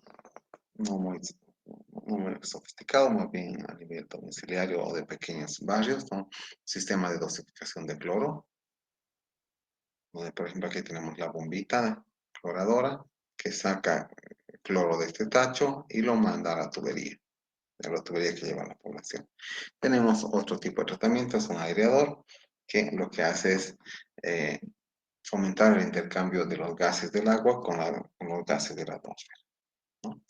no muy, no muy sofisticado, más bien a nivel domiciliario o de pequeños barrios, ¿no? Sistema de dosificación de cloro, donde por ejemplo aquí tenemos la bombita cloradora que saca cloro de este tacho y lo manda a la tubería que lleva a la población. Tenemos otro tipo de tratamiento, es un aireador, que lo que hace es eh, fomentar el intercambio de los gases del agua con los gases de la atmósfera, ¿no?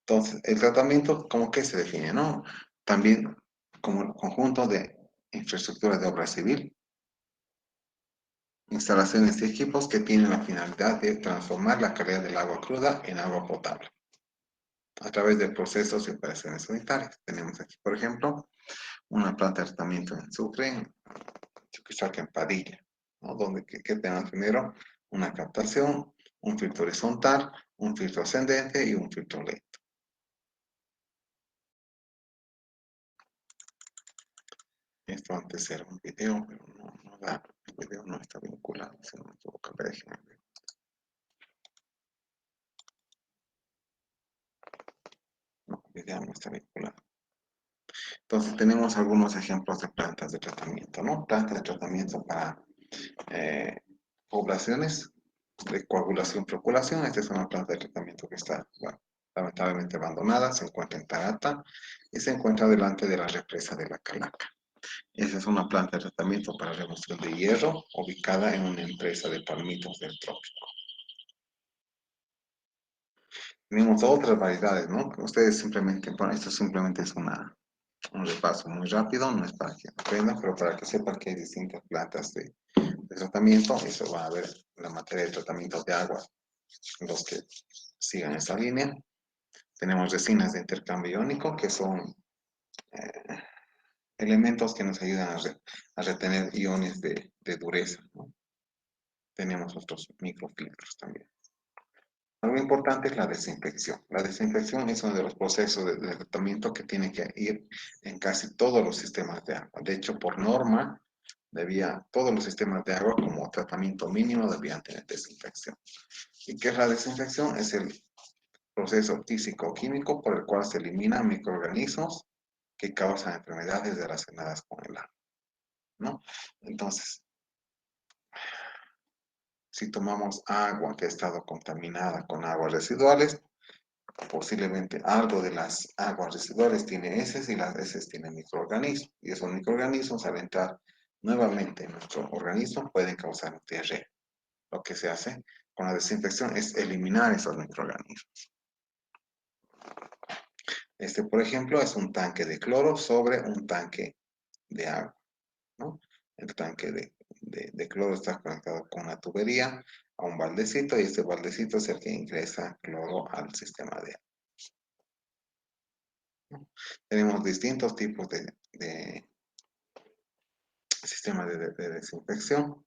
Entonces, el tratamiento, ¿cómo que se define, no? También como el conjunto de infraestructuras de obra civil, instalaciones y equipos que tienen la finalidad de transformar la calidad del agua cruda en agua potable a través de procesos y operaciones sanitarias. Tenemos aquí, por ejemplo, una planta de tratamiento en Sucre, en Chuquisaca, en Padilla, ¿no? Donde que tenemos primero una captación, un filtro horizontal, un filtro ascendente y un filtro lento. Esto antes era un video, pero no da, el video no está vinculado, si no me equivoco, a ver, déjenme ver. No, el video no está vinculado. Entonces tenemos algunos ejemplos de plantas de tratamiento, ¿no? Plantas de tratamiento para eh, poblaciones de coagulación preoculación. Esta es una planta de tratamiento que está, bueno, lamentablemente abandonada, se encuentra en Tarata y se encuentra delante de la represa de la Calaca. Esa es una planta de tratamiento para remoción de hierro ubicada en una empresa de palmitos del trópico. Tenemos otras variedades, ¿no? Ustedes simplemente, bueno, esto simplemente es un repaso muy rápido, no es para que aprendan, pero para que sepan que hay distintas plantas de tratamiento. Eso va a ver la materia de tratamiento de agua, los que sigan esa línea. Tenemos resinas de intercambio iónico, que son eh, elementos que nos ayudan a retener iones de dureza, ¿no? Tenemos otros microfiltros también. Algo importante es la desinfección. La desinfección es uno de los procesos de tratamiento que tiene que ir en casi todos los sistemas de agua. De hecho, por norma, todos los sistemas de agua como tratamiento mínimo debían tener desinfección. ¿Y qué es la desinfección? Es el proceso físico-químico por el cual se eliminan microorganismos que causan enfermedades relacionadas con el agua, ¿no? Entonces, Si tomamos agua que ha estado contaminada con aguas residuales, posiblemente algo de las aguas residuales tiene heces y las heces tienen microorganismos. Y esos microorganismos al entrar nuevamente en nuestro organismo pueden causar diarrea. Lo que se hace con la desinfección es eliminar esos microorganismos. Este, por ejemplo, es un tanque de cloro sobre un tanque de agua, ¿no? El tanque de cloro está conectado con una tubería a un baldecito y este baldecito es el que ingresa cloro al sistema de agua, ¿no? Tenemos distintos tipos de sistemas de desinfección.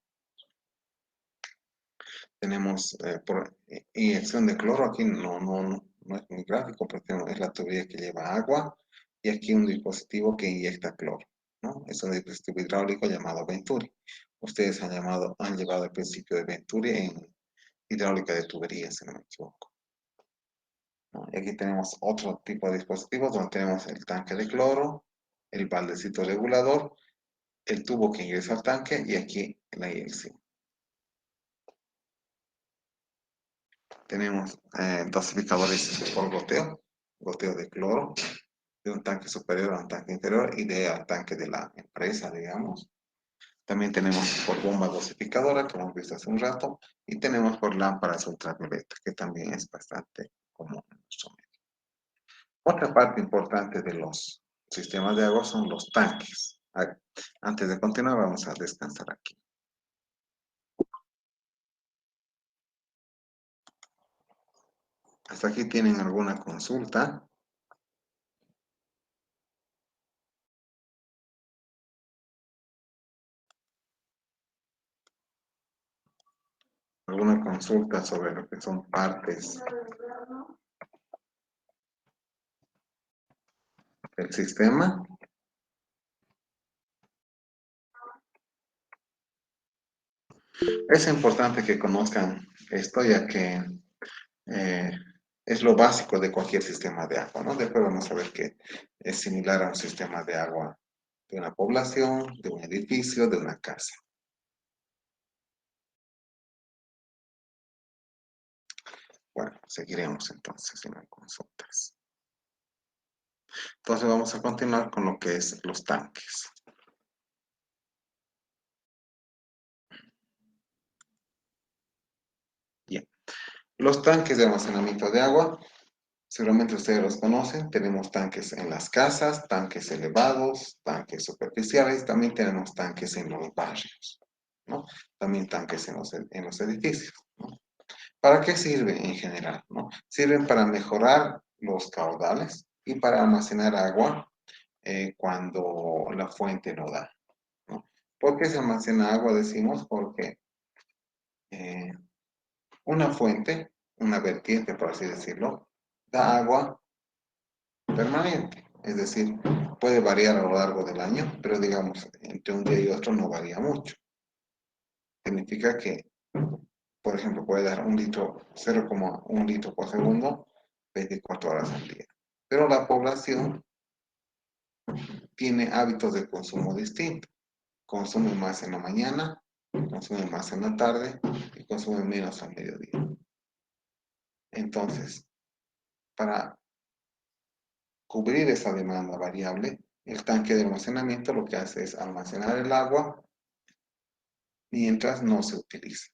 Tenemos por inyección de cloro, aquí no es muy gráfico, pero es la tubería que lleva agua y aquí un dispositivo que inyecta cloro, ¿no? Es un dispositivo hidráulico llamado Venturi. Ustedes han llevado el principio de Venturi en hidráulica de tuberías, si no me equivoco, ¿no? Y aquí tenemos otro tipo de dispositivos donde tenemos el tanque de cloro, el baldecito regulador, el tubo que ingresa al tanque y aquí la inyección. Tenemos dosificadores por goteo de cloro, de un tanque superior a un tanque inferior y al tanque de la empresa, digamos. También tenemos por bomba dosificadora, que hemos visto hace un rato, y tenemos por lámparas ultravioleta, que también es bastante común en nuestro medio. Otra parte importante de los sistemas de agua son los tanques. Antes de continuar, vamos a descansar aquí. ¿Hasta aquí tienen alguna consulta? ¿Alguna consulta sobre lo que son partes del sistema? Es importante que conozcan esto, ya que eh, es lo básico de cualquier sistema de agua, ¿no? Después vamos a ver que es similar a un sistema de agua de una población, de un edificio, de una casa. Bueno, seguiremos entonces en las consultas. Entonces vamos a continuar con lo que es los tanques. Bien. Los tanques de almacenamiento de agua, seguramente ustedes los conocen. Tenemos tanques en las casas, tanques elevados, tanques superficiales, también tenemos tanques en los barrios, ¿no? También tanques en los edificios, ¿no? ¿Para qué sirven en general, no? Sirven para mejorar los caudales y para almacenar agua cuando la fuente no da, ¿no? ¿Por qué se almacena agua? Decimos porque eh, una fuente, una vertiente, por así decirlo, da agua permanente. Es decir, puede variar a lo largo del año, pero digamos, entre un día y otro no varía mucho. Significa que, por ejemplo, puede dar un litro, 0,1 litro por segundo, 24 horas al día. Pero la población tiene hábitos de consumo distintos. Consume más en la mañana, consume más en la tarde y consume menos al mediodía. Entonces, para cubrir esa demanda variable, el tanque de almacenamiento lo que hace es almacenar el agua mientras no se utiliza.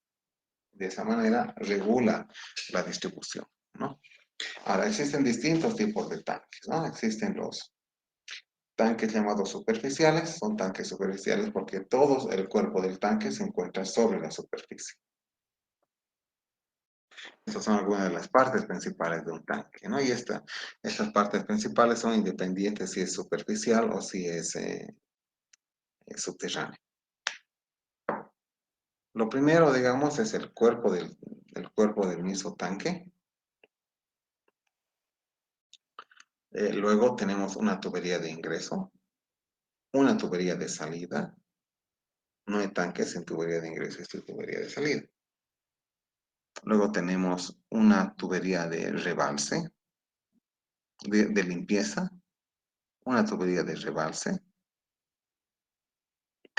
De esa manera regula la distribución, ¿no? Ahora, existen distintos tipos de tanques, ¿no? Existen los tanques llamados superficiales, son tanques superficiales porque todo el cuerpo del tanque se encuentra sobre la superficie. Estas son algunas de las partes principales de un tanque, ¿no? Y estas partes principales son independientes si es superficial o si es subterráneo. Lo primero, digamos, es el cuerpo del mismo tanque. Luego tenemos una tubería de ingreso, una tubería de salida. No hay tanques sin tubería de ingreso, es tubería de salida. Luego tenemos una tubería de rebalse, limpieza, una tubería de rebalse.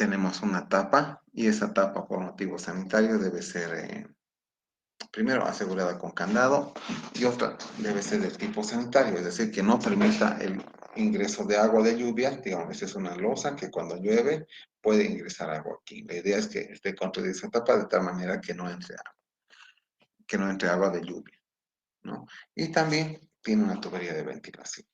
tenemos una tapa y esa tapa por motivo sanitario debe ser primero asegurada con candado y otra debe ser del tipo sanitario, es decir, que no permita el ingreso de agua de lluvia. Digamos, es una losa que cuando llueve puede ingresar agua aquí. La idea es que esté construida esa tapa de tal manera que no entre agua de lluvia, ¿no? Y también tiene una tubería de ventilación.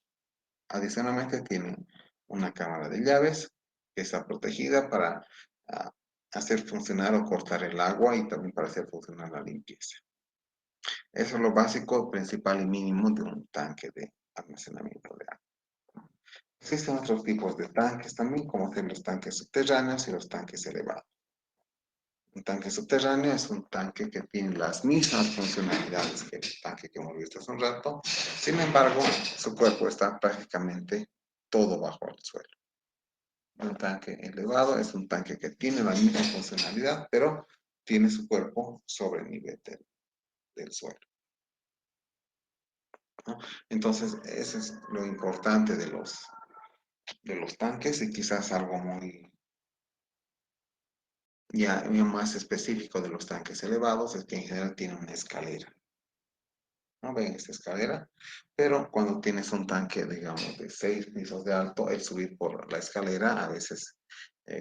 Adicionalmente tiene una cámara de llaves que está protegida para ah, hacer funcionar o cortar el agua y también para hacer funcionar la limpieza. Eso es lo básico, principal y mínimo de un tanque de almacenamiento de agua. Existen otros tipos de tanques también, como son los tanques subterráneos y los tanques elevados. Un tanque subterráneo es un tanque que tiene las mismas funcionalidades que el tanque que hemos visto hace un rato. Sin embargo, su cuerpo está prácticamente todo bajo el suelo. Un tanque elevado es un tanque que tiene la misma funcionalidad, pero tiene su cuerpo sobre el nivel del suelo, ¿no? Entonces, eso es lo importante de los tanques y quizás algo muy ya más específico de los tanques elevados es que en general tienen una escalera. ¿No ven esta escalera? Pero cuando tienes un tanque, digamos, de 6 pisos de alto, el subir por la escalera a veces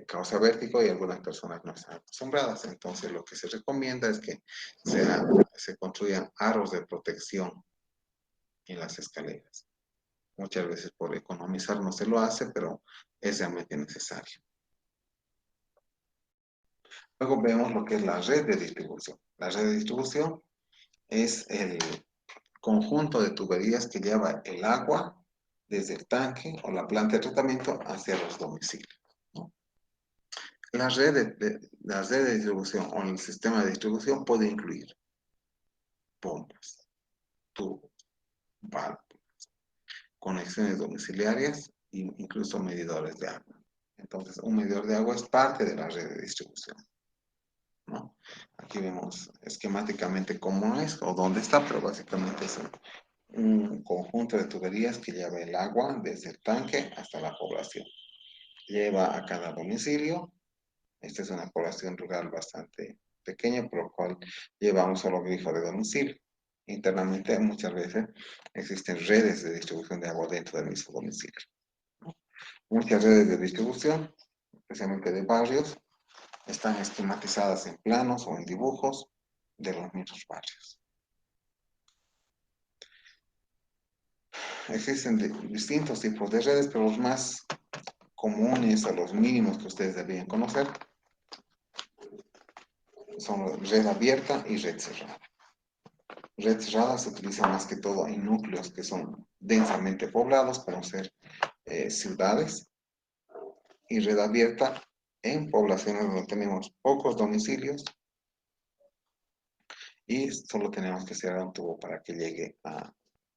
causa vértigo y algunas personas no están acostumbradas. Entonces, lo que se recomienda es que se construyan aros de protección en las escaleras. Muchas veces por economizar no se lo hace, pero es realmente necesario. Luego vemos lo que es la red de distribución. La red de distribución es el conjunto de tuberías que lleva el agua desde el tanque o la planta de tratamiento hacia los domicilios, ¿no? La red de distribución o el sistema de distribución puede incluir pompas, tubos, válvulas, conexiones domiciliarias e incluso medidores de agua. Entonces, un medidor de agua es parte de la red de distribución, ¿no? Aquí vemos esquemáticamente cómo es o dónde está, pero básicamente es un conjunto de tuberías que lleva el agua desde el tanque hasta la población. Lleva a cada domicilio. Esta es una población rural bastante pequeña, por lo cual lleva un solo grifo de domicilio. Internamente muchas veces existen redes de distribución de agua dentro del mismo domicilio. Muchas redes de distribución, especialmente de barrios, están esquematizadas en planos o en dibujos de los mismos barrios. Existen distintos tipos de redes, pero los más comunes o los mínimos que ustedes deberían conocer son red abierta y red cerrada. Red cerrada se utiliza más que todo en núcleos que son densamente poblados, como ser ciudades, y red abierta en poblaciones donde tenemos pocos domicilios y solo tenemos que cerrar un tubo para que llegue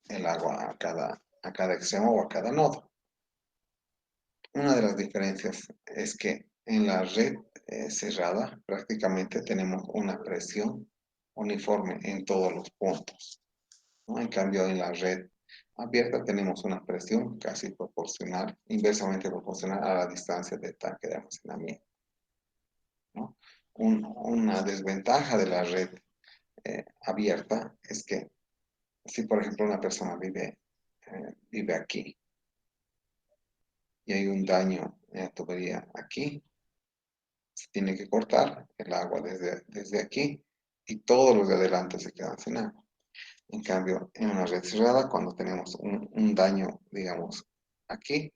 el agua a cada extremo o a cada nodo. Una de las diferencias es que en la red cerrada prácticamente tenemos una presión uniforme en todos los puntos, ¿no? En cambio, en la red abierta tenemos una presión casi proporcional, inversamente proporcional a la distancia del tanque de almacenamiento, ¿no? Una desventaja de la red abierta es que si, por ejemplo, una persona vive aquí y hay un daño en la tubería aquí, se tiene que cortar el agua desde aquí y todos los de adelante se quedan sin agua. En cambio, en una red cerrada, cuando tenemos un daño, digamos, aquí,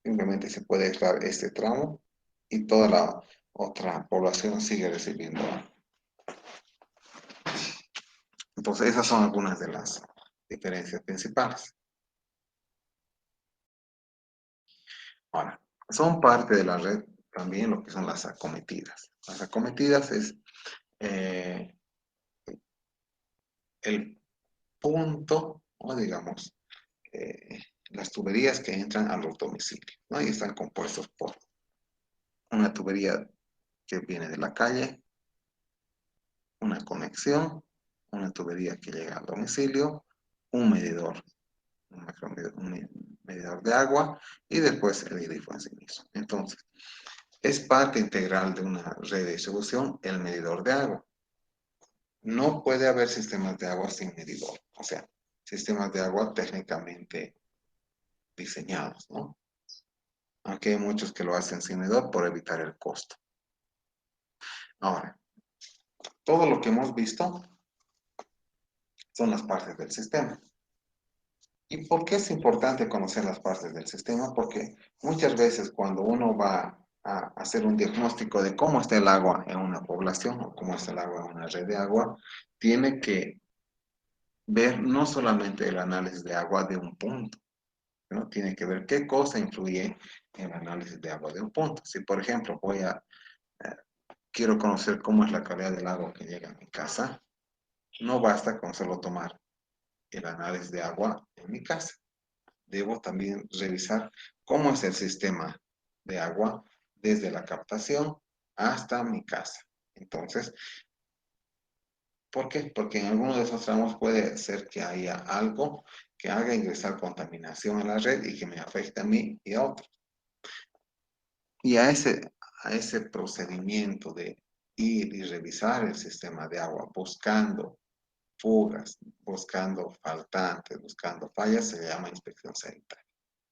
simplemente se puede aislar este tramo y toda la otra población sigue recibiendo agua. Entonces, esas son algunas de las diferencias principales. Ahora, son parte de la red también lo que son las acometidas. Las acometidas es eh, el punto, o digamos, las tuberías que entran a los domicilios, ¿no? Y están compuestos por una tubería que viene de la calle, una conexión, una tubería que llega al domicilio, un medidor, un medidor de agua y después el grifo en sí mismo. Entonces, Es parte integral de una red de distribución el medidor de agua. No puede haber sistemas de agua sin medidor, o sea, sistemas de agua técnicamente diseñados, ¿no? Aunque hay muchos que lo hacen sin medidor por evitar el costo. Ahora, todo lo que hemos visto son las partes del sistema. ¿Y por qué es importante conocer las partes del sistema? Porque muchas veces cuando uno va a hacer un diagnóstico de cómo está el agua en una población o cómo está el agua en una red de agua, tiene que ver no solamente el análisis de agua de un punto, ¿no? Tiene que ver qué cosa influye en el análisis de agua de un punto. Si, por ejemplo, eh, quiero conocer cómo es la calidad del agua que llega a mi casa, no basta con solo tomar el análisis de agua en mi casa. Debo también revisar cómo es el sistema de agua desde la captación hasta mi casa. Entonces, ¿por qué? Porque en alguno de esos tramos puede ser que haya algo que haga ingresar contaminación a la red y que me afecte a mí y a otros. Y a ese procedimiento de ir y revisar el sistema de agua buscando fugas, buscando faltantes, buscando fallas, se le llama inspección sanitaria.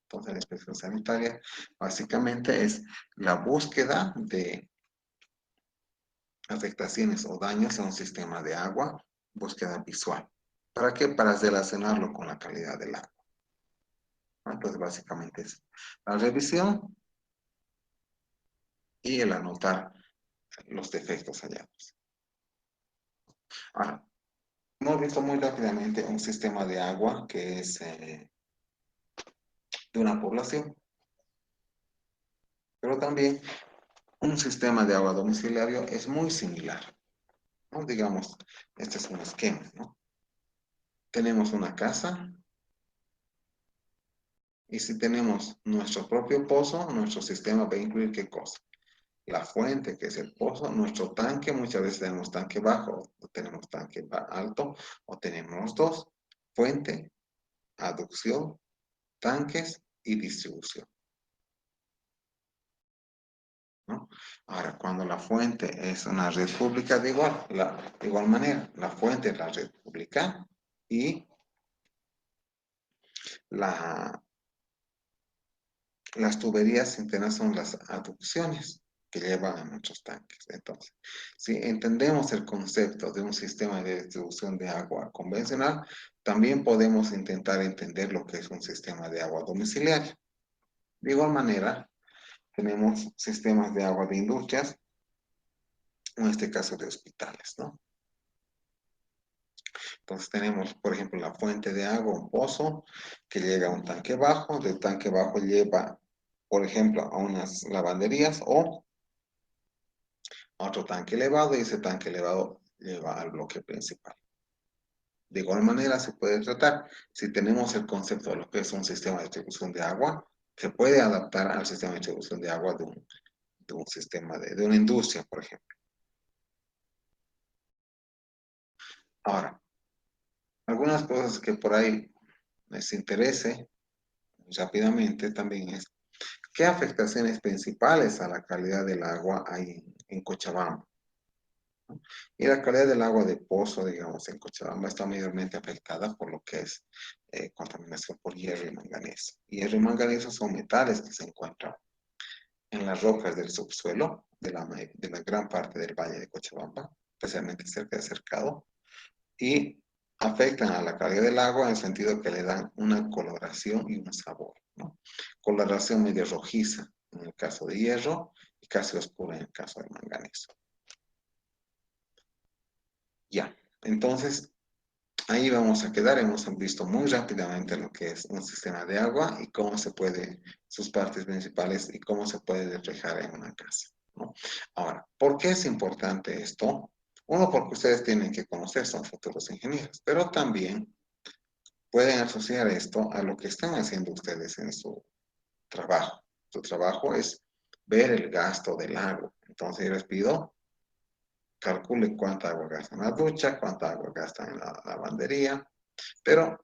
Entonces, la inspección sanitaria básicamente es la búsqueda de afectaciones o daños a un sistema de agua, búsqueda visual. ¿Para qué? Para relacionarlo con la calidad del agua. Entonces, básicamente es la revisión y el anotar los defectos hallados. Ahora, hemos visto muy rápidamente un sistema de agua que es de una población, pero también un sistema de agua domiciliario es muy similar, ¿no? Digamos, este es un esquema, ¿no? Tenemos una casa y si tenemos nuestro propio pozo, nuestro sistema va a incluir ¿qué cosa? La fuente, que es el pozo, nuestro tanque, muchas veces tenemos tanque bajo, o tenemos tanque alto, o tenemos dos, fuente, aducción, tanques y distribución, ¿no? Ahora, cuando la fuente es una red pública, de igual manera, la fuente es la red pública y la, las tuberías internas son las aducciones que llevan a nuestros tanques. Entonces, si entendemos el concepto de un sistema de distribución de agua convencional, también podemos intentar entender lo que es un sistema de agua domiciliario. De igual manera, tenemos sistemas de agua de industrias, en este caso de hospitales, ¿no? Entonces tenemos, por ejemplo, la fuente de agua, un pozo que llega a un tanque bajo, del tanque bajo lleva, por ejemplo, a unas lavanderías o a otro tanque elevado y ese tanque elevado lleva al bloque principal. De igual manera se puede tratar, si tenemos el concepto de lo que es un sistema de distribución de agua, se puede adaptar al sistema de distribución de agua de un sistema de una industria, por ejemplo. Ahora, algunas cosas que por ahí les interese rápidamente también es qué afectaciones principales a la calidad del agua hay en Cochabamba. Y la calidad del agua de pozo, digamos, en Cochabamba está mayormente afectada por lo que es contaminación por hierro y manganeso. Hierro y manganeso son metales que se encuentran en las rocas del subsuelo de la gran parte del valle de Cochabamba, especialmente cerca de Cercado, y afectan a la calidad del agua en el sentido que le dan una coloración y un sabor, ¿no? Coloración medio rojiza en el caso de hierro y casi oscura en el caso de manganeso. Ya, entonces ahí vamos a quedar. Hemos visto muy rápidamente lo que es un sistema de agua y cómo se puede, sus partes principales y cómo se puede reflejar en una casa, ¿no? Ahora, ¿por qué es importante esto? Uno, porque ustedes tienen que conocer, son futuros ingenieros, pero también pueden asociar esto a lo que están haciendo ustedes en su trabajo. Su trabajo es ver el gasto del agua. Entonces yo les pido, calcule cuánta agua gasta en la ducha, cuánta agua gasta en la lavandería, pero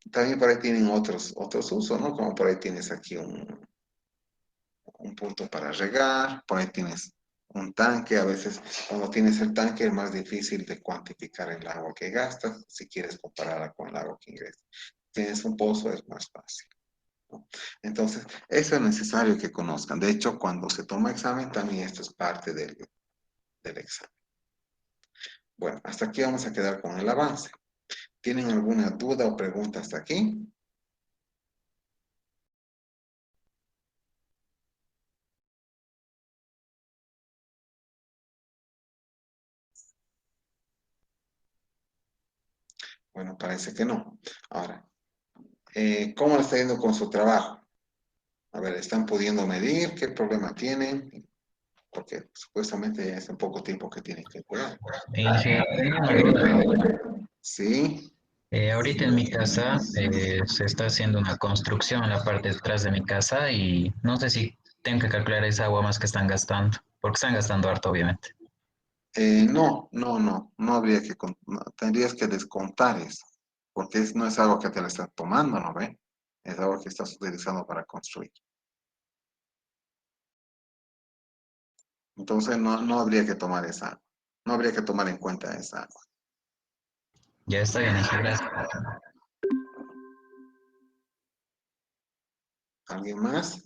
también por ahí tienen otros usos, ¿no? Como por ahí tienes aquí un un punto para regar, por ahí tienes un tanque, a veces cuando tienes el tanque es más difícil de cuantificar el agua que gastas, si quieres compararla con el agua que ingresas. Tienes un pozo, es más fácil, ¿no? Entonces, eso es necesario que conozcan. De hecho, cuando se toma examen, también esto es parte del examen. Bueno, hasta aquí vamos a quedar con el avance. ¿Tienen alguna duda o pregunta hasta aquí? Bueno, parece que no. Ahora, ¿cómo le está yendo con su trabajo? A ver, ¿están pudiendo medir qué problema tienen? Porque supuestamente ya es un poco tiempo que tienen que cuidar. Ingeniero, tenía una duda. Sí, Ahorita en mi casa se está haciendo una construcción en la parte de atrás de mi casa y no sé si tengo que calcular esa agua más que están gastando, porque están gastando harto, obviamente. no habría que, no, tendrías que descontar eso, porque no es algo que te lo están tomando, ¿no ve? Es algo que estás utilizando para construir. Entonces no habría que tomar esa, no habría que tomar en cuenta esa agua. Ya está bien, Inge, gracias. ¿Alguien más?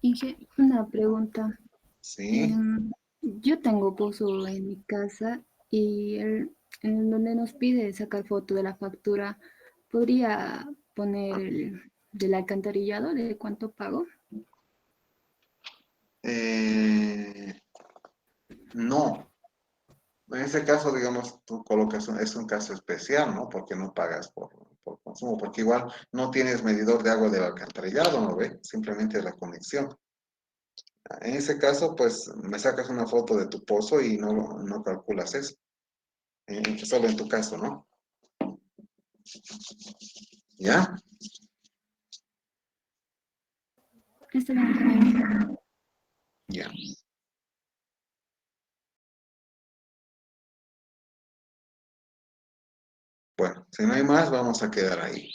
Inge, una pregunta. Sí. Yo tengo pozo en mi casa y en donde nos pide sacar foto de la factura, ¿podría poner el del alcantarillado de cuánto pago? Eh, no. En ese caso, digamos, tú colocas, es un caso especial, ¿no? Porque no pagas por consumo, porque igual no tienes medidor de agua del alcantarillado, ¿no ve? Simplemente la conexión. En ese caso, pues me sacas una foto de tu pozo y no calculas eso. Solo en tu caso, ¿no? ¿Ya? Está bien, ingeniero. Ya. Bueno, si no hay más, vamos a quedar ahí.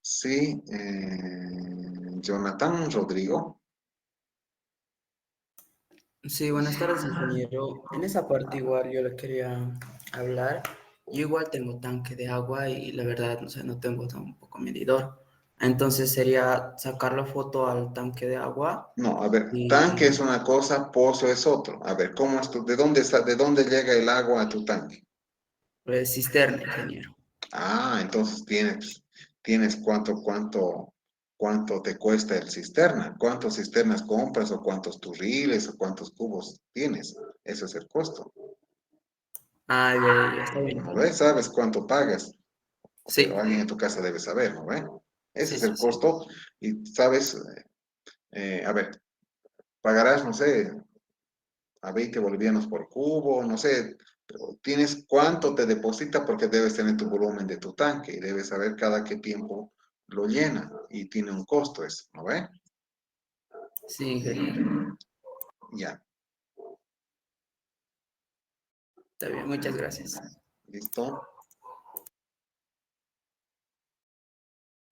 Sí, Jonathan Rodrigo. Sí, buenas tardes, ingeniero. En esa parte igual yo le quería hablar. Yo igual tengo tanque de agua y la verdad, no sé, no tengo tampoco medidor. Entonces sería sacar la foto al tanque de agua No, a ver, tanque es y una cosa, pozo es otro. A ver, ¿cómo es ¿De dónde está, de dónde llega el agua a tu tanque? cisterna, ingeniero. Ah, entonces tienes cuánto te cuesta el cisterna, cuántas cisternas compras o cuántos turriles o cuántos cubos tienes. Ese es el costo. Ah, ya, está bien, ¿No ves? ingeniero. ¿Sabes cuánto pagas? Pero Sí, alguien en tu casa debe saber, ¿no ves? Ese sí, es sí, el sí. costo y sabes, a ver, pagarás, no sé, a 20 bolivianos por cubo, no sé, pero tienes cuánto te deposita porque debes tener tu volumen de tu tanque y debes saber cada qué tiempo lo llena y tiene un costo eso, ¿no ve? Sí, ingeniero. Ya, Está bien, muchas gracias. ¿listo?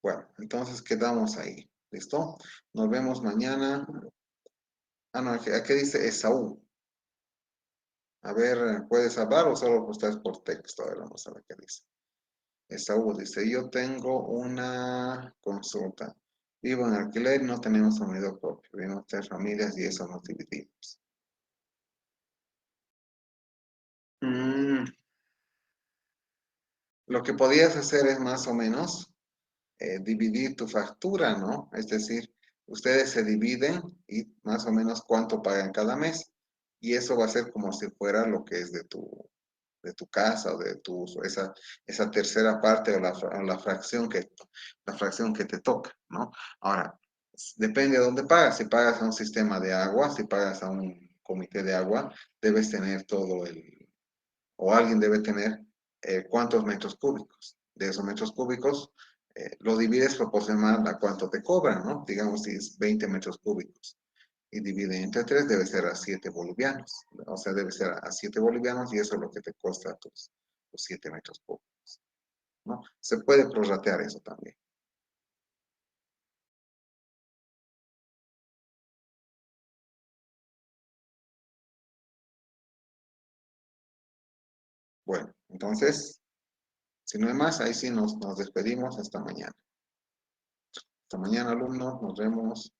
Bueno, entonces quedamos ahí, ¿listo? Nos vemos mañana. Ah, no, aquí dice Esaú. A ver, ¿puedes hablar o solo estás por texto? A ver, vamos a ver qué dice. Esaú dice, yo tengo una consulta. Vivo en alquiler y no tenemos familia propio. Vivimos 3 familias y eso nos dividimos. Mm, lo que podías hacer es más o menos dividir tu factura, ¿no? Es decir, ustedes se dividen y más o menos cuánto pagan cada mes. Y eso va a ser como si fuera lo que es de tu casa o de tu uso, esa tercera parte o la fracción que te toca, ¿no? Ahora, depende de dónde pagas. Si pagas a un sistema de agua, si pagas a un comité de agua, debes tener o alguien debe tener cuántos metros cúbicos. De esos metros cúbicos, lo divides proporcional a cuánto te cobran, ¿no? Digamos, si es 20 metros cúbicos y divide entre 3 debe ser a 7 bolivianos. O sea, debe ser a 7 bolivianos y eso es lo que te cuesta tus 7 metros cúbicos, ¿no? Se puede prorratear eso también. Bueno, entonces, si no hay más, ahí sí nos despedimos hasta mañana. Hasta mañana, alumnos, nos vemos.